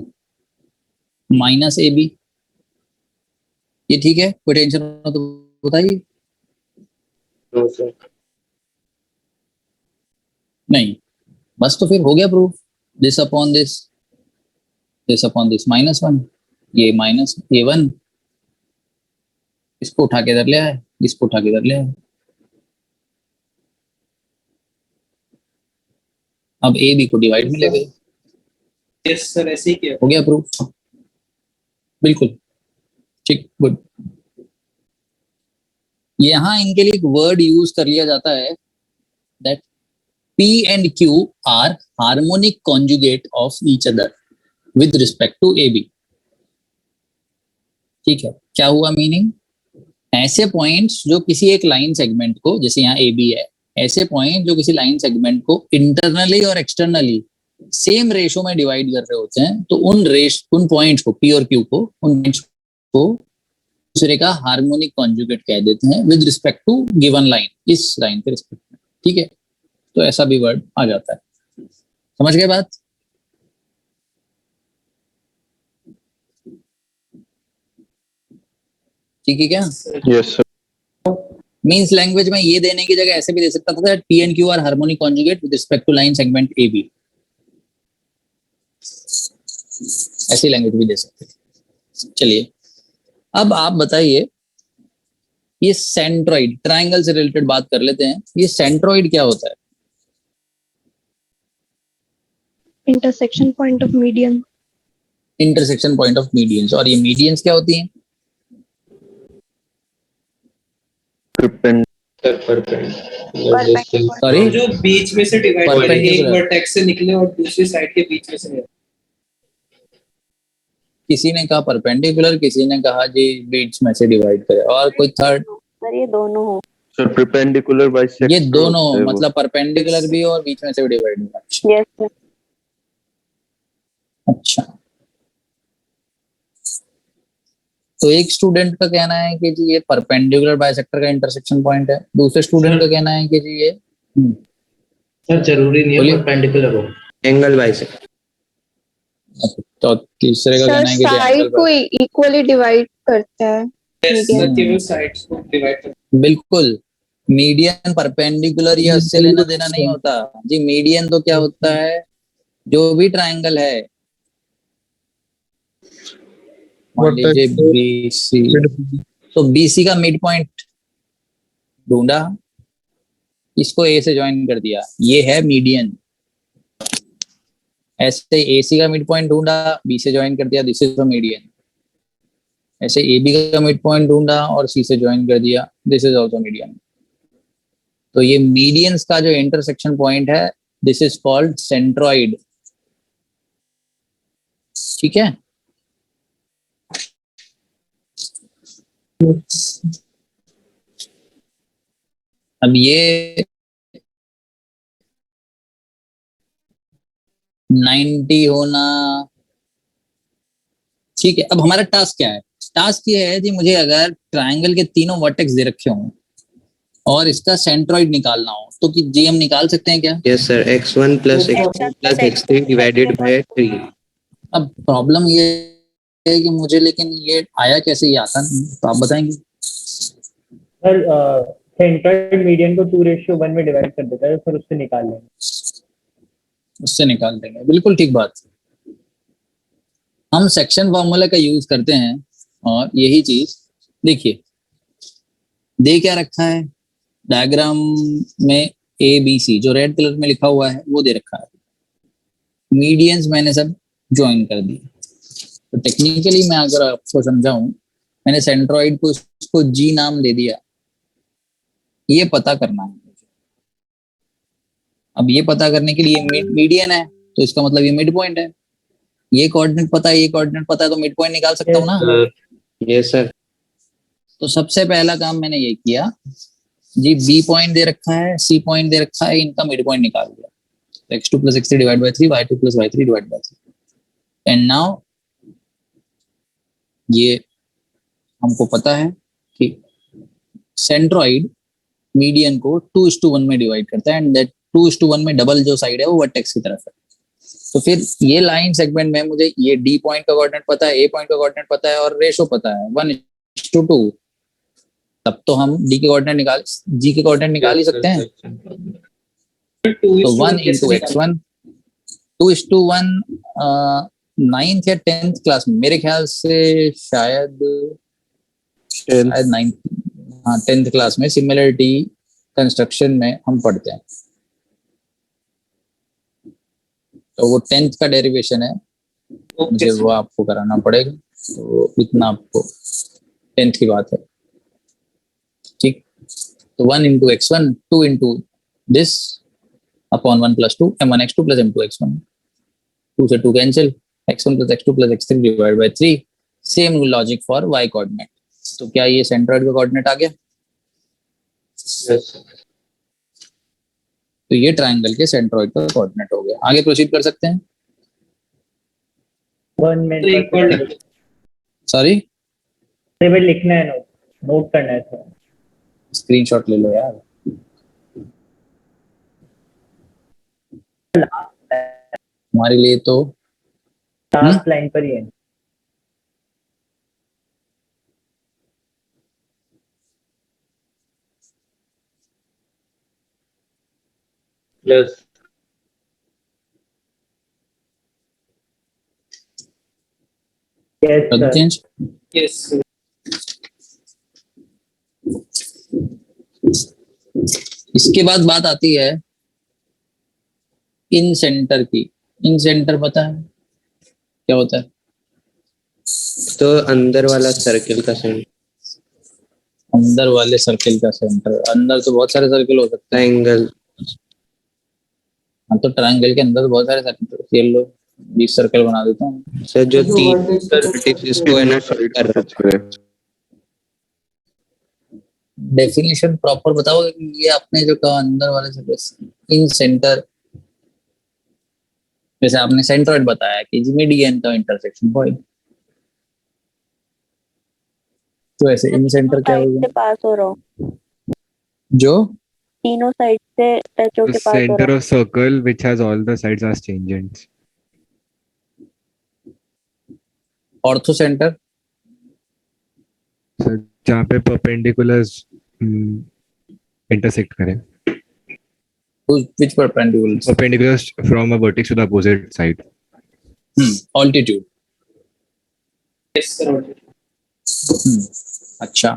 माइनस AB। ये ठीक है? कोई टेंशन हो तो बताइए। No sir. नहीं, बस तो फिर हो गया proof. This upon this, this upon this -1, ये माइनस ये 1, इसको उठा के इधर ले आए, इसको उठा के इधर ले आए। अब ए बी को डिवाइड में ले गए, यस सर ऐसे ही किया। हो गया प्रूफ। बिल्कुल ठीक, गुड। यहां इनके लिए एक वर्ड यूज कर लिया जाता है that P and Q are harmonic conjugate of each other with respect to AB। ठीक है, क्या हुआ मीनिंग? ऐसे पॉइंट्स जो किसी एक लाइन सेगमेंट को, जैसे यहाँ AB है, ऐसे पॉइंट जो किसी लाइन सेगमेंट को इंटरनली और एक्सटर्नली सेम रेशो में डिवाइड कर रहे होते हैं, तो उन पॉइंट्स को P और Q को, उन पॉइंट्स को दूसरे का हार्मोनिक कॉन्जुगेट कह देते हैं with respect to given line, इस लाइन के रिस्पेक्ट में। ठीक है, तो ऐसा भी वर्ड आ जाता है। समझ गए बात? ठीक है क्या? Yes sir. मींस लैंग्वेज में ये देने की जगह ऐसे भी दे सकता था that P and Q are harmonic conjugate with respect to line segment AB। ऐसी लैंग्वेज भी दे सकते थे। चलिए अब आप बताइए, ये सेंट्रॉइड, ट्रायंगल से रिलेटेड बात कर लेते हैं। ये सेंट्रॉइड क्या होता है? Intersection point of median. Intersection point of medians. और ये मीडियंस क्या होती हैं? सॉरी, जो बीच में से डिवाइड करे, एक Perpendicular। वर्टेक्स से निकले और दूसरी साइड के बीच में से निकले। किसी ने कहा परपेंडिकुलर, किसी ने कहा जी बीच में से डिवाइड करे, और कोई थर्ड। सर ये दोनों हो। सर परपेंडिकुलर बाइसेक्टर ये दोनों होता है वो। मतलब परपेंडिकुलर भी और बीच में से भी डिवाइड होगा। Yes sir. अच्छा, तो एक स्टूडेंट का कहना है कि जी ये परपेंडिकुलर बाइसेक्टर का इंटरसेक्शन पॉइंट है, दूसरे स्टूडेंट का कहना है कि जी ये सर जरूरी नहीं है बोलिए। परपेंडिकुलर हो, एंगल बाइसेक्टर। तो तीसरे का सर कहना है कि जी साइड एंगल को इक्वली डिवाइड करता है मीडियन। केवल साइड्स को डिवाइड कर बिल्कुल, मीडियन परपेंडिकुलर या उससे लेना देना नहीं होता जी। मीडियन तो क्या होता है, जो भी ट्रायंगल है, मान लीजिए बीसी, तो बीसी का मिड पॉइंट ढूंढा, इसको ए से ज्वाइन कर दिया, ये है मीडियन। ऐसे एसी का मिड पॉइंट ढूंढा, बी से ज्वाइन कर दिया, दिस इज द मीडियन। ऐसे ए बी का मिड पॉइंट ढूंढा और सी से ज्वाइन कर दिया, दिस इज ऑल्सो मीडियन। तो ये मीडियंस का जो इंटरसेक्शन पॉइंट है, दिस इज कॉल्ड सेंट्रॉइड। ठीक है, अब ये 90 होना ठीक है। अब हमारा टास्क क्या है? टास्क ये है जी, मुझे अगर ट्रायंगल के तीनों वर्टेक्स दे रखे हों और इसका सेंट्रॉइड निकालना हो, तो कि जी हम निकाल सकते हैं क्या? Yes sir, x1 plus x2 plus x3 divided by 3। अब प्रॉब्लम ये है कि मुझे, लेकिन ये आया कैसे, ये आता नहीं, तो आप बताएंगे। सर सेंट्रॉइड मीडियन को 2:1 में डिवाइड कर देता है, फिर उससे निकाल लेंगे। उससे निकाल देंगे, बिल्कुल ठीक बात। हम सेक्शन फॉर्मूला का यूज करते हैं और यही चीज देखिए, दे क्या रखा है डायग्राम में, ए बी सी जो रेड कलर में लिखा हुआ है वो दे रखा है, मीडियंस मैंने सब ज्वाइन कर दिए। तो टेक्निकली मैं अगर आपको समझाऊं, मैंने सेंट्रॉइड को इसको जी नाम दे दिया, ये पता करना है मुझे। अब ये पता करने के लिए मीडियन है, तो इसका मतलब ये मिड पॉइंट है। ये कोऑर्डिनेट पता है, ये कोऑर्डिनेट पता है, तो मिड पॉइंट निकाल सकता हूँ ना। Yes sir. तो सबसे पहला काम मैंने ये किया जी, बी पॉइंट दे रखा है, सी पॉइंट दे रखा है, इनका मिड पॉइंट निकाल दिया। तो x2 plus x3 divide by 3, y2 plus y3 divide by 3। And now ये हमको पता है कि सेंट्रॉइड मीडियन को 2:1 में डिवाइड करता है, एंड दैट 2:1 में डबल जो साइड है वो वर्टेक्स की तरफ है। तो फिर ये लाइन सेगमेंट में मुझे ये डी पॉइंट का कोऑर्डिनेट पता है, ए पॉइंट का कोऑर्डिनेट पता है, और रेशो पता है 1:2। तब तो हम डी के कोऑर्डिनेट निकाल, जी के कोऑर्डिनेट निकाल ही सकते हैं। तो 1 into x1, 2:1 9th या 10th क्लास में, मेरे ख्याल से शायद 9th, हाँ 10th क्लास में सिमिलरिटी कंस्ट्रक्शन में हम पढ़ते हैं। तो वो 10th का डेरिवेशन है, मुझे वो आपको कराना पड़ेगा, तो इतना आपको 10th की बात है। ठीक, तो 1 into x1, 2 into this upon 1 plus 2, m1 x2 plus m2 x1, 2 से 2 cancel, x1 plus x2 plus x3 divide by 3। Same logic for y coordinate. तो क्या ये सेंट्रॉइड का कोऑर्डिनेट आ गया? तो ये ट्रायंगल के सेंट्रॉइड का कोऑर्डिनेट हो गया। आगे प्रोसीड कर सकते हैं। 1 मिनट सॉरी, लिखना है, नोट करना है सर। स्क्रीनशॉट ले लो यार। हमारे लिए तो लास्ट लाइन पर ही है। Yes yes sir. Change. Yes इसके बाद बात आती है इन सेंटर की। इन सेंटर पता है क्या होता है? तो अंदर वाला सर्किल का सेंटर, अंदर वाले सर्किल का सेंटर। अंदर तो बहुत सारे सर्किल हो सकते हैं। एंगल। हाँ, तो ट्रायंगल के अंदर तो बहुत सारे सर्किल खेल लो। 20 सर्कल बना देता हूँ। सर जो तीन vertices को है ना साइड कर से छः डेफिनेशन प्रॉपर बताओ। ये आपने जो कहा अंदर वाले से इन सेंटर, जैसे आपने सेंट्रोइड बताया कि मीडियन का इंटरसेक्शन पॉइंट, तो ऐसे इन सेंटर क्या साइड होगा? से पास हो रहा हूँ, जो तीनों साइड से टच The होके पास हो center रहा हूँ। of circle which has all the sides as tangents. Orthocentre, sir जहाँ पे perpendiculars intersect करें. Which perpendicular, Perpendiculars from a vertex to the opposite side. Altitude. Yes, sir. अच्छा,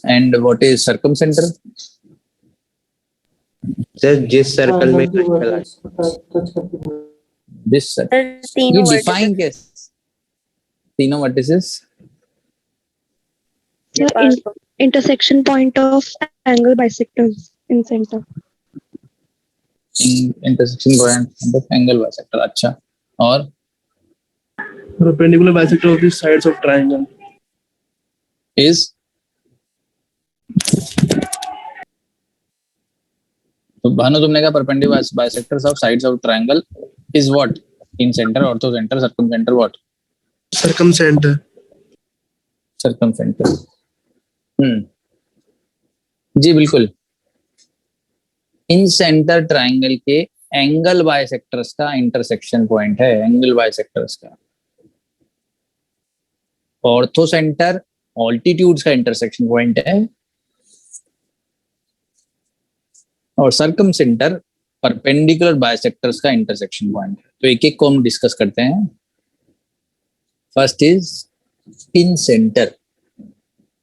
and what is circumcentre? Sir जिस circle में triangle है, this sir ये तीनों define कैसे? तीनों vertices vertices intersection point of angle bisectors in center. Intersection point of angle bisector. अच्छा, और perpendicular bisector of the sides of triangle. Is, तो भानु तुमने कहा perpendicular bisectors of sides of triangle is what? Incentre, orthocentre, circumcentre, what? Circumcenter. Circumcentre. जी बिल्कुल। Incentre triangle के angle bisectors का intersection point है, angle bisectors का। Orthocentre altitudes का इंटरसेक्शन पॉइंट है, और circumcentre perpendicular bisectors का इंटरसेक्शन पॉइंट है। तो एक एक को हम डिस्कस करते हैं। First is incentre.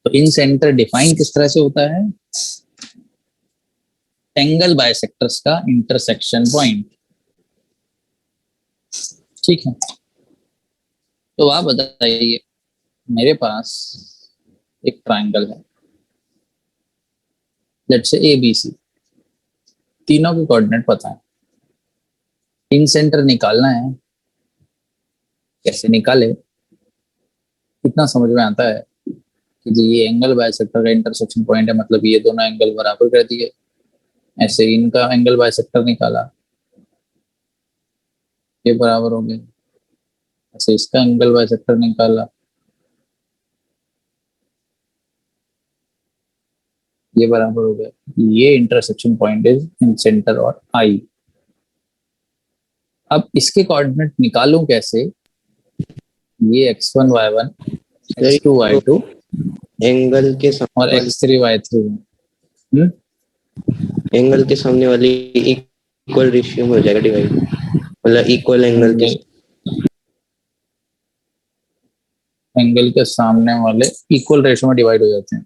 तो इन सेंटर डिफाइन किस तरह से होता है? एंगल बाइसेक्टर्स का इंटरसेक्शन पॉइंट। ठीक है, तो आप बताइए, मेरे पास एक ट्रायंगल है, लेट्स से ABC, तीनों के कोऑर्डिनेट पता है, इन सेंटर निकालना है। कैसे निकाले? इतना समझ में आता है कि जी ये एंगल बाइसेक्टर का इंटरसेक्शन पॉइंट है, मतलब ये दोनों एंगल बराबर कर दिए। ऐसे इनका एंगल बाइसेक्टर निकाला, ये बराबर हो गए। ऐसे इसका एंगल बाइसेक्टर निकाला, ये बराबर हो गया। ये intersection point is in centre और आई। अब इसके कोऑर्डिनेट निकालूं कैसे? ये x1 y1, x2 y2 angle के और x3 y3 है। एंगल के सामने वाली इक्वल रेशियो में हो जाएगा डिवाइड, मतलब इक्वल एंगल के एंगल के सामने वाले इक्वल रेशियो में डिवाइड हो जाते हैं।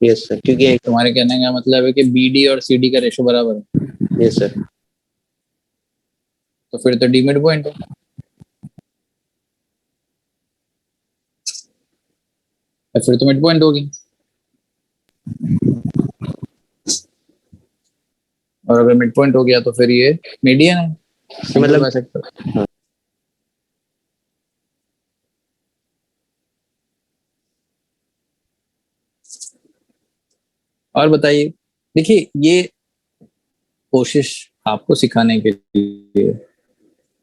यस सर, क्योंकि तुम्हारे कहने का मतलब है कि BD और CD का रेशियो बराबर है। यस सर, तो फिर तो D मिड पॉइंट है। फिर तो मिड पॉइंट होगी। और अगर मिड पॉइंट हो गया तो फिर ये मीडियन है, मतलब बाइसेक्टर। और बताइए, देखिए ये कोशिश आपको सिखाने के लिए,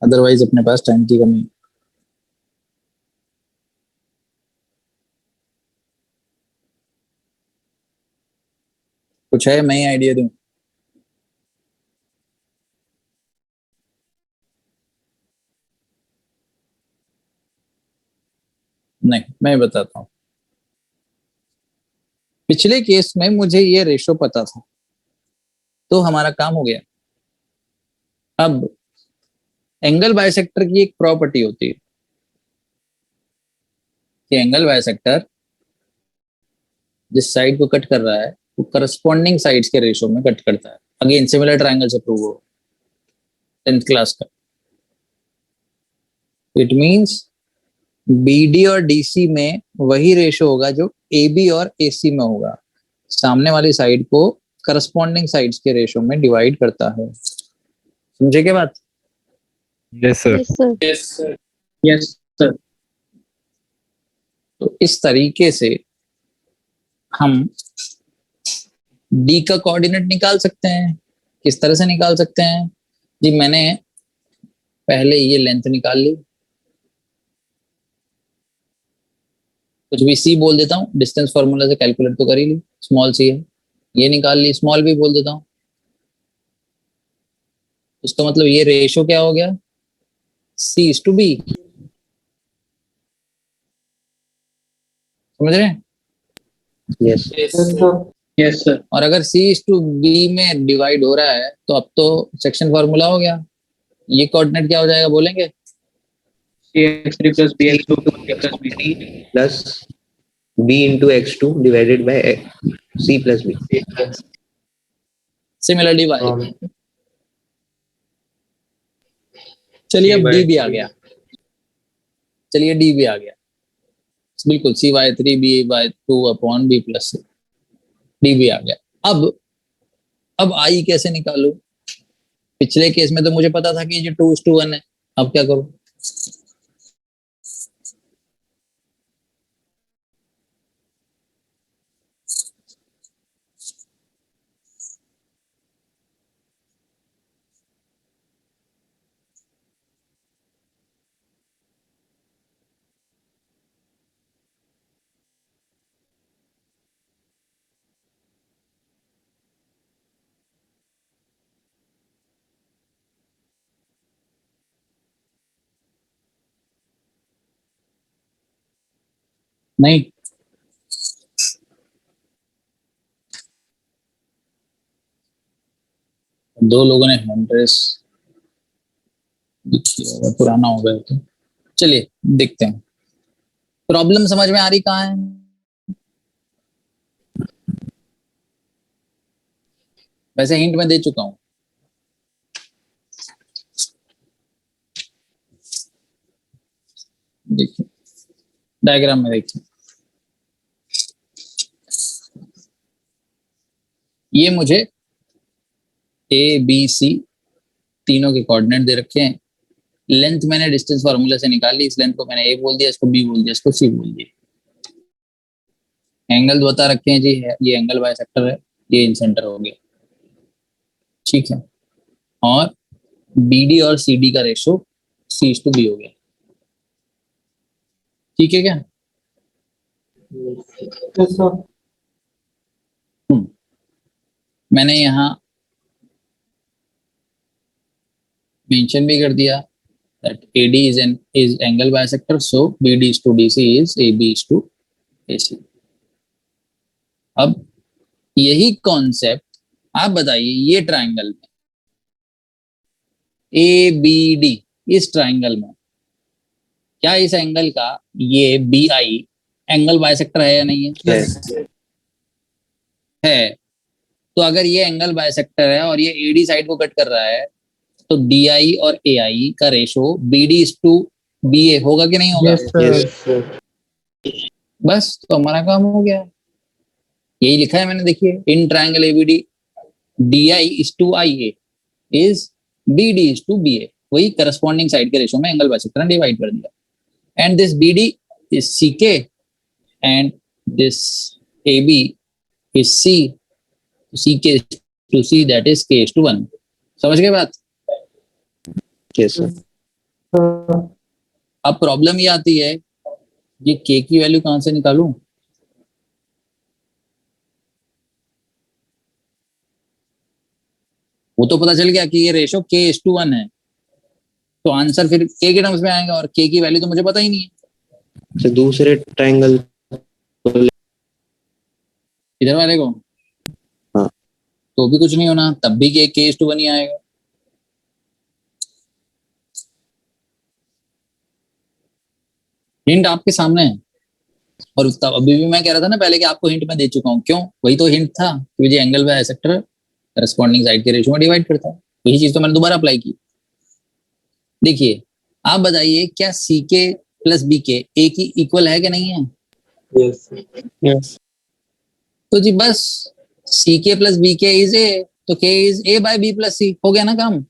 अदरवाइज अपने पास टाइम की कमी। कुछ है, मैं ही आइडिया दूं? नहीं, मैं बताता हूं। पिछले केस में मुझे ये रेशो पता था, तो हमारा काम हो गया। अब एंगल बाइसेक्टर की एक प्रॉपर्टी होती है कि एंगल बाइसेक्टर जिस साइड को कट कर रहा है वो करस्पॉन्डिंग साइड्स के रेशो में कट करता है। अगेन सिमिलर ट्रायंगल से प्रूव हो, 10th क्लास का। इट मींस BD और DC में वही रेशो होगा जो AB और AC में होगा। सामने वाली साइड को करस्पॉन्डिंग साइड्स के रेशो में डिवाइड करता है। समझे क्या बात? Yes, sir. Yes, sir. Yes, sir. Yes, sir. तो इस तरीके से हम डी का कोऑर्डिनेट निकाल सकते हैं। किस तरह से निकाल सकते हैं जी? मैंने पहले ये लेंथ निकाल ली, कुछ भी सी बोल देता हूँ, डिस्टेंस फॉर्मूला से कैलकुलेट तो कर ही ली, स्मॉल सी है, ये निकाल ली, स्मॉल भी बोल देता हूँ। उसका मतलब ये रेशो क्या हो गया? सी इज टू बी। समझ रहे हैं? Yes Yes, sir. और अगर सी इज टू बी में डिवाइड हो रहा है तो अब तो सेक्शन फॉर्मूला हो गया। ये कोऑर्डिनेट क्या हो जाएगा बोलेंगे? CX3 plus BX2 to A plus B. Plus b into x2 divided by c plus b. Similarly Y. चलिए अब डी भी आ गया। चलिए डी भी आ गया, बिल्कुल CY3B/2/B प्लस डी भी आ गया। अब आई कैसे निकालूं? पिछले केस में तो मुझे पता था कि ये 2:1 है, अब क्या करूं? नहीं, दो लोगों ने हैंड रेस होगा, पुराना हो गया तो चलिए देखते हैं। प्रॉब्लम समझ में आ रही कहाँ है? वैसे हिंट मैं दे चुका हूं। देखिए डायग्राम में देखिए, ये मुझे ए बी सी तीनों के कोऑर्डिनेट दे रखे हैं। लेंथ मैंने डिस्टेंस फार्मूला से निकाली, इस लेंथ को मैंने ए बोल दिया, इसको बी बोल दिया, इसको सी बोल दिया। एंगल बता रखे हैं जी, है ये एंगल बाइसेक्टर है, ये इन सेंटर हो गया, ठीक है। और बीडी और सीडी का ratio C is to B हो गया, ठीक है क्या? मैंने यहाँ मेंशन भी कर दिया that AD is angle bisector, so BD is to DC is AB is to AC। अब यही कॉन्सेप्ट आप बताइए, ये ट्राइंगल में ABD, इस ट्राइंगल में क्या इस एंगल का ये BI एंगल बाइसेक्टर है या नहीं है? है। तो अगर ये एंगल बाइसेक्टर है और ये AD साइड को कट कर रहा है तो DI और AI का ratio BD is to BA होगा कि नहीं होगा? बस तो हमारा काम हो गया। यही लिखा है मैंने, देखिए, in triangle ABD DI is to IA is BD is to BA, वही करस्पॉन्डिंग साइड के रेशो में एंगल बाइसेक्टर ने डिवाइड कर दिया। And this BD is CK and this AB is C, CK to C, that is K is to 1। समझ गए बात? Yes sir. अब प्रॉब्लम ये आती है, ये K की वैल्यू कहां से निकालूं? वो तो पता चल गया कि ये रेशो K is to 1 है, तो आंसर फिर K के टर्म्स में आएगा, और K की वैल्यू तो मुझे पता ही नहीं है। तो दूसरे ट्रायंगल इधर वाले को हाँ, तो भी कुछ नहीं होना, तब भी K is to 1 ही आएगा। हिंट आपके सामने है, और तब अभी भी मैं कह रहा था ना पहले कि आपको हिंट मैं दे चुका हूं। क्यों? वही तो हिंट था कि जो एंगल बाइसेक्टर करस्पॉन्डिंग साइड के रेशो में डिवाइड करता है, यही चीज तो मैंने दोबारा अप्लाई की। देखिए आप बताइए, क्या CK प्लस BK A की इक्वल है कि नहीं है? Yes. तो जी बस CK plus BK is A, तो K is A by B plus C, हो गया ना काम।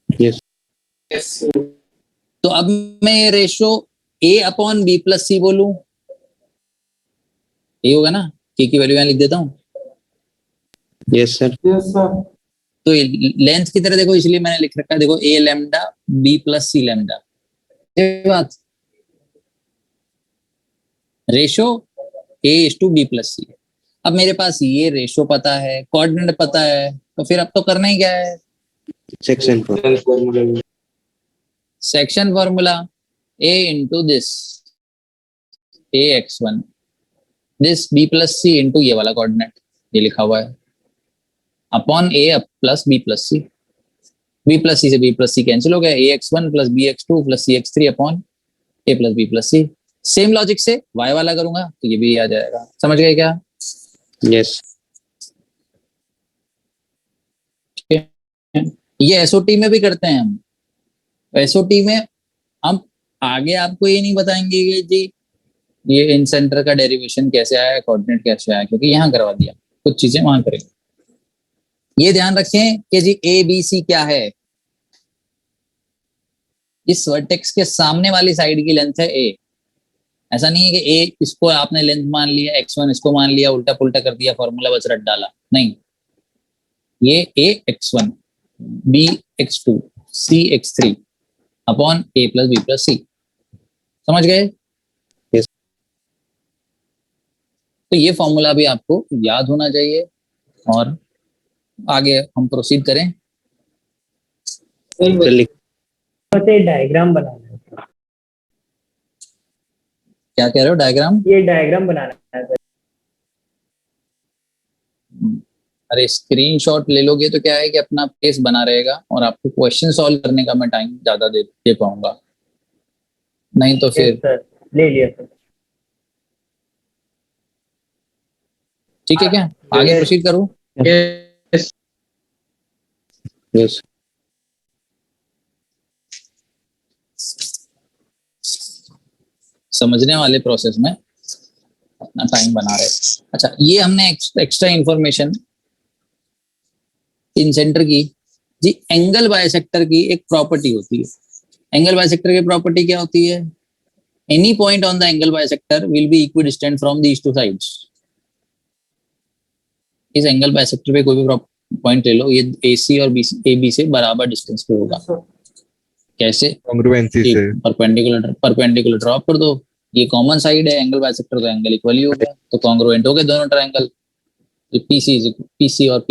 यस तो अब मैं ये ratio a upon b plus C बोलूं, ये होगा ना, k की वैल्यू यहाँ लिख देता हूँ। Yes sir. तो लेंथ की तरह देखो, इसलिए मैंने लिख रखा है, देखो a lambda b plus C lambda, ये बात ratio a is to b plus C. अब मेरे पास ये रेशो पता है, कोऑर्डिनेट पता है, तो फिर अब तो करना ही क्या है, section section formula a into this a x1 this b plus C into ये वाला कोऑर्डिनेट, ये लिखा हुआ है, upon a plus b plus C. b plus C से b प्लस सी कैंसिल हो गया, a x1 plus b x2 plus c x3 upon a plus b plus C. Same logic से y वाला करूंगा तो ये भी आ जाएगा, समझ गए क्या? यस। ये एसओटी में भी करते हैं हम। एसओटी में हम आगे आपको ये नहीं बताएंगे कि जी ये इन सेंटर का डेरिवेशन कैसे आया, कोऑर्डिनेट कैसे आया, क्योंकि यहाँ करवा दिया, कुछ चीजें वहां करेंगे। ये ध्यान रखें कि जी ए बी सी क्या है, इस वर्टेक्स के सामने वाली साइड की लेंथ है ए। ऐसा नहीं है कि ए इसको आपने लेंथ मान लिया, x1 इसको मान लिया, उल्टा पुल्टा कर दिया, फॉर्मूला बस रट डाला, नहीं, ये a x1 b x2 c x3 upon a plus b plus C, समझ गए? Yes. तो ये फॉर्मूला भी आपको याद होना चाहिए, और आगे हम प्रोसीड करें। डायग्राम बनाना है। क्या कह रहे हो? डायग्राम? ये डायग्राम बनाना है सर। अरे स्क्रीनशॉट ले लोगे तो क्या है कि अपना पेस बना रहेगा, और आपको क्वेश्चन सॉल्व करने का मैं टाइम ज्यादा दे पाऊंगा, नहीं तो फिर सर ले लिया सर। ठीक है क्या, आगे प्रोसीड करूं? यस। समझने वाले प्रोसेस में अपना टाइम बना रहे। अच्छा, ये हमने एक्स्ट्रा इंफॉर्मेशन इन सेंटर की जी, एंगल बाइसेक्टर की एक प्रॉपर्टी होती है। एंगल बाइसेक्टर की प्रॉपर्टी क्या होती है? Any point on the angle bisector will be equidistant from these two sides. इस एंगल बाइसेक्टर पे कोई भी पॉइंट ले लो, ये AC और AB से बराबर डिस्टेंस पे होगा। कैसे? कॉन्ग्रुएंसी से परपेंडिकुलर ड्रॉप कर दो, ये कॉमन साइड है एंगल बाइसेक्टर, तो एंगल इक्वली हो गया, तो कॉन्ग्रुएंट हो गए दोनों ट्रायंगल। PC और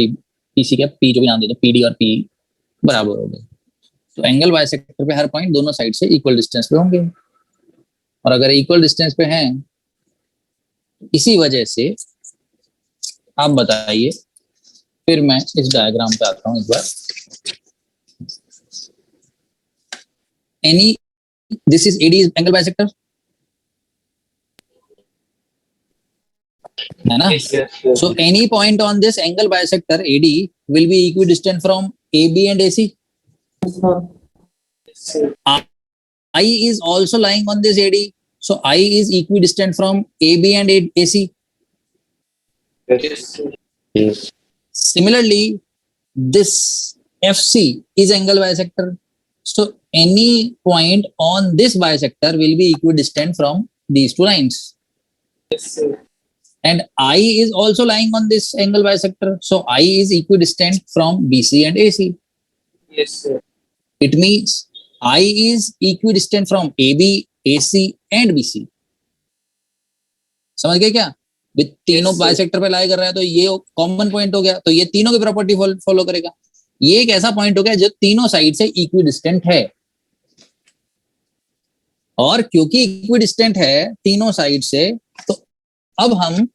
PC क्या, P जो भी नाम देते हैं, PD और P बराबर हो गए। तो एंगल बाइसेक्टर पे हर पॉइंट दोनों साइड से इक्वल डिस्टेंस पे होंगे, और अगर इक्वल डिस्टेंस पे हैं, इसी वजह से आप बताइए, फिर मैं इस डायग्राम पे आता हूं एक बार। This is AD angle bisector, है ना? So any point on this angle bisector AD will be equidistant from AB and AC. I is also lying on this AD, so I is equidistant from AB and AC. Yes. Similarly, this FC is angle bisector, so any point on this bisector will be equidistant from these two lines. And I is also lying on this angle bisector, so I is equidistant from BC and AC. Yes, sir. It means I is equidistant from AB, AC and BC. समझ गए क्या? तीनों bisector पे लाई कर रहा है, तो ये कॉमन पॉइंट हो गया, तो ये तीनों की प्रॉपर्टी फॉलो करेगा। ये एक ऐसा पॉइंट हो गया जो तीनों साइड से इक्विडिस्टेंट है, और क्योंकि इक्विडिस्टेंट है तीनों साइड से, तो अब हम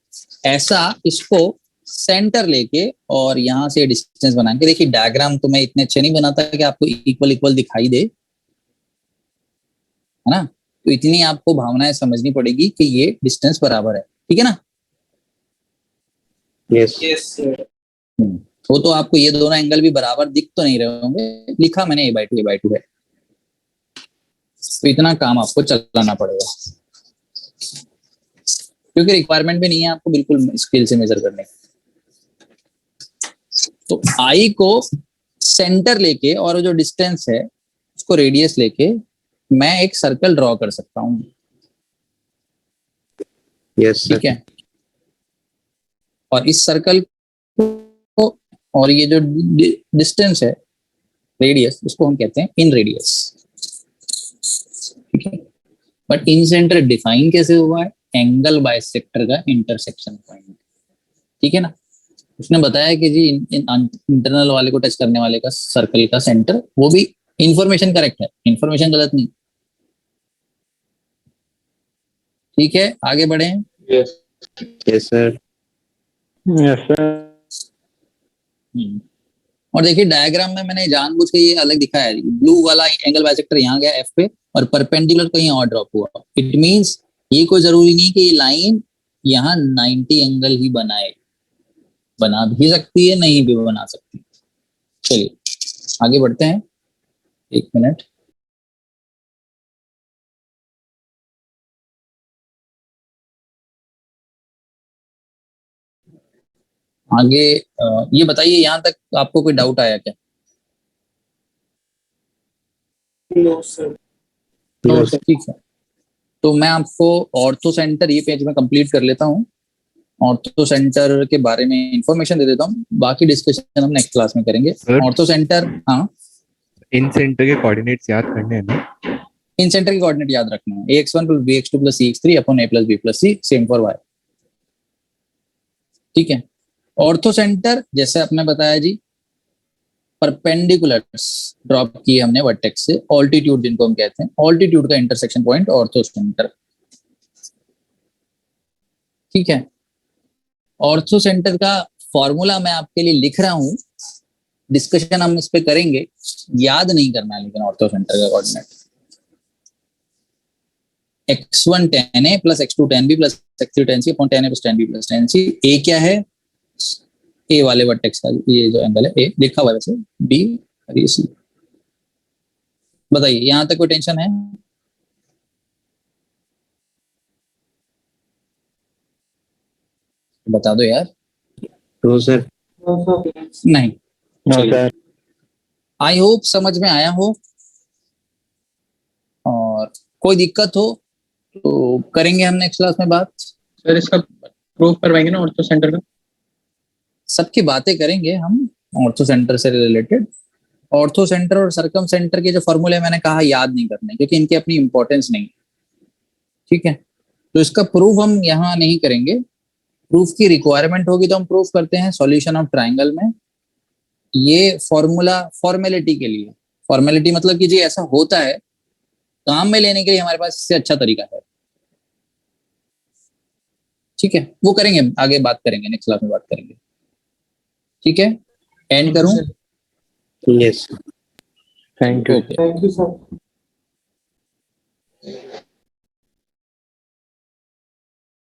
ऐसा इसको सेंटर लेके और यहां से डिस्टेंस बना के, देखिए डायग्राम तो मैं इतने अच्छे नहीं बनाता कि आपको इक्वल दिखाई दे, है ना? तो इतनी आपको भावनाएं समझनी पड़ेगी कि ये डिस्टेंस बराबर है, ठीक है ना? यस। Yes, sir. वो तो आपको ये दोनों एंगल भी बराबर दिख तो नहीं रहे होंगे, लिखा मैंने A/2 है, तो इतना काम आपको चलाना पड़ेगा, क्योंकि रिक्वायरमेंट भी नहीं है आपको बिल्कुल स्केल से मेजर करने की। तो आई को सेंटर लेके और जो डिस्टेंस है उसको रेडियस लेके मैं एक सर्कल ड्रॉ कर सकता हूँ, यस सर। ठीक है। और इस सर्कल को और ये जो डिस्टेंस है रेडियस, उसको हम कहते हैं इन रेडियस, ठीक है। बट इन सेंटर डिफाइन कैसे हुआ है? एंगल बाइसेक्टर का इंटरसेक्शन पॉइंट, ठीक है ना। उसने बताया कि जी इंटरनल वाले को टच करने वाले का सर्कल का सेंटर, वो भी इंफॉर्मेशन करेक्ट है, इंफॉर्मेशन गलत नहीं, ठीक है। आगे बढ़े। Yes. Yes sir. Yes, sir. और देखिए डायग्राम में मैंने जानबूझ के ये अलग दिखाया है, ब्लू वाला एंगल बाइसेक्टर यहाँ गया एफ पे और परपेंडिकुलर कहीं और ड्रॉप हुआ। इट मींस ये कोई जरूरी नहीं कि ये लाइन यहाँ 90 एंगल ही बनाए, बना भी सकती है, नहीं भी बना सकती। चलिए आगे बढ़ते हैं, एक मिनट। आगे ये बताइए, यहाँ तक आपको कोई डाउट आया क्या? No, sir. No sir. ठीक है, तो मैं आपको ऑर्थो सेंटर ये पेज में कंप्लीट कर लेता हूँ। ऑर्थो सेंटर के बारे में इंफॉर्मेशन दे देता हूँ, बाकी डिस्कशन हम नेक्स्ट क्लास में करेंगे। Sir? ऑर्थो सेंटर, हाँ, इन सेंटर के कोऑर्डिनेट्स याद करने हैं ना? इन सेंटर के कोऑर्डिनेट याद रखना है, ax1 + bx2 + cx3 upon a + b + c, same for y, ठीक है। ऑर्थो सेंटर जैसे आपने बताया जी, परपेंडिकुलर्स ड्रॉप किए हमने वर्टेक्स से, ऑल्टीट्यूड जिनको हम कहते हैं, ऑल्टीट्यूड का इंटरसेक्शन पॉइंट ऑर्थो सेंटर, ठीक है। ऑर्थो सेंटर का फॉर्मूला मैं आपके लिए लिख रहा हूं, डिस्कशन हम इस पे करेंगे, याद नहीं करना है लेकिन ऑर्थो सेंटर का coordinate x1 tan a + x2 tan b + x3 tan c upon tan a + tan b + tan c। a क्या है? ए वाले वर्टेक्स का ये जो एंगल है, ए लिखा हुआ है वैसे, बी और ये सी। बताइए यहां तक कोई टेंशन है? बता दो यार। No sir. No, sir. नहीं, No, sir. आई होप समझ में आया हो, और कोई दिक्कत हो तो करेंगे हम नेक्स्ट क्लास में बात। सर इसका प्रूव करवाएंगे ना ऑर्थो सेंटर का? सबकी बातें करेंगे हम ऑर्थो सेंटर से रिलेटेड। ऑर्थो सेंटर और सर्कम सेंटर के जो फॉर्मूले मैंने कहा याद नहीं करने, क्योंकि इनकी अपनी इंपॉर्टेंस नहीं, ठीक है। तो इसका प्रूफ हम यहाँ नहीं करेंगे, प्रूफ की रिक्वायरमेंट होगी तो हम प्रूफ करते हैं सॉल्यूशन ऑफ ट्राइंगल में। ये फॉर्मूला फॉर्मेलिटी के लिए, फॉर्मेलिटी मतलब कि जी ऐसा होता है, काम में लेने के लिए हमारे पास इससे अच्छा तरीका है, ठीक है। वो करेंगे, आगे बात करेंगे, नेक्स्ट क्लास में बात करेंगे, ठीक है। एंड करूं? Yes. Thank you. Okay. Thank you, sir.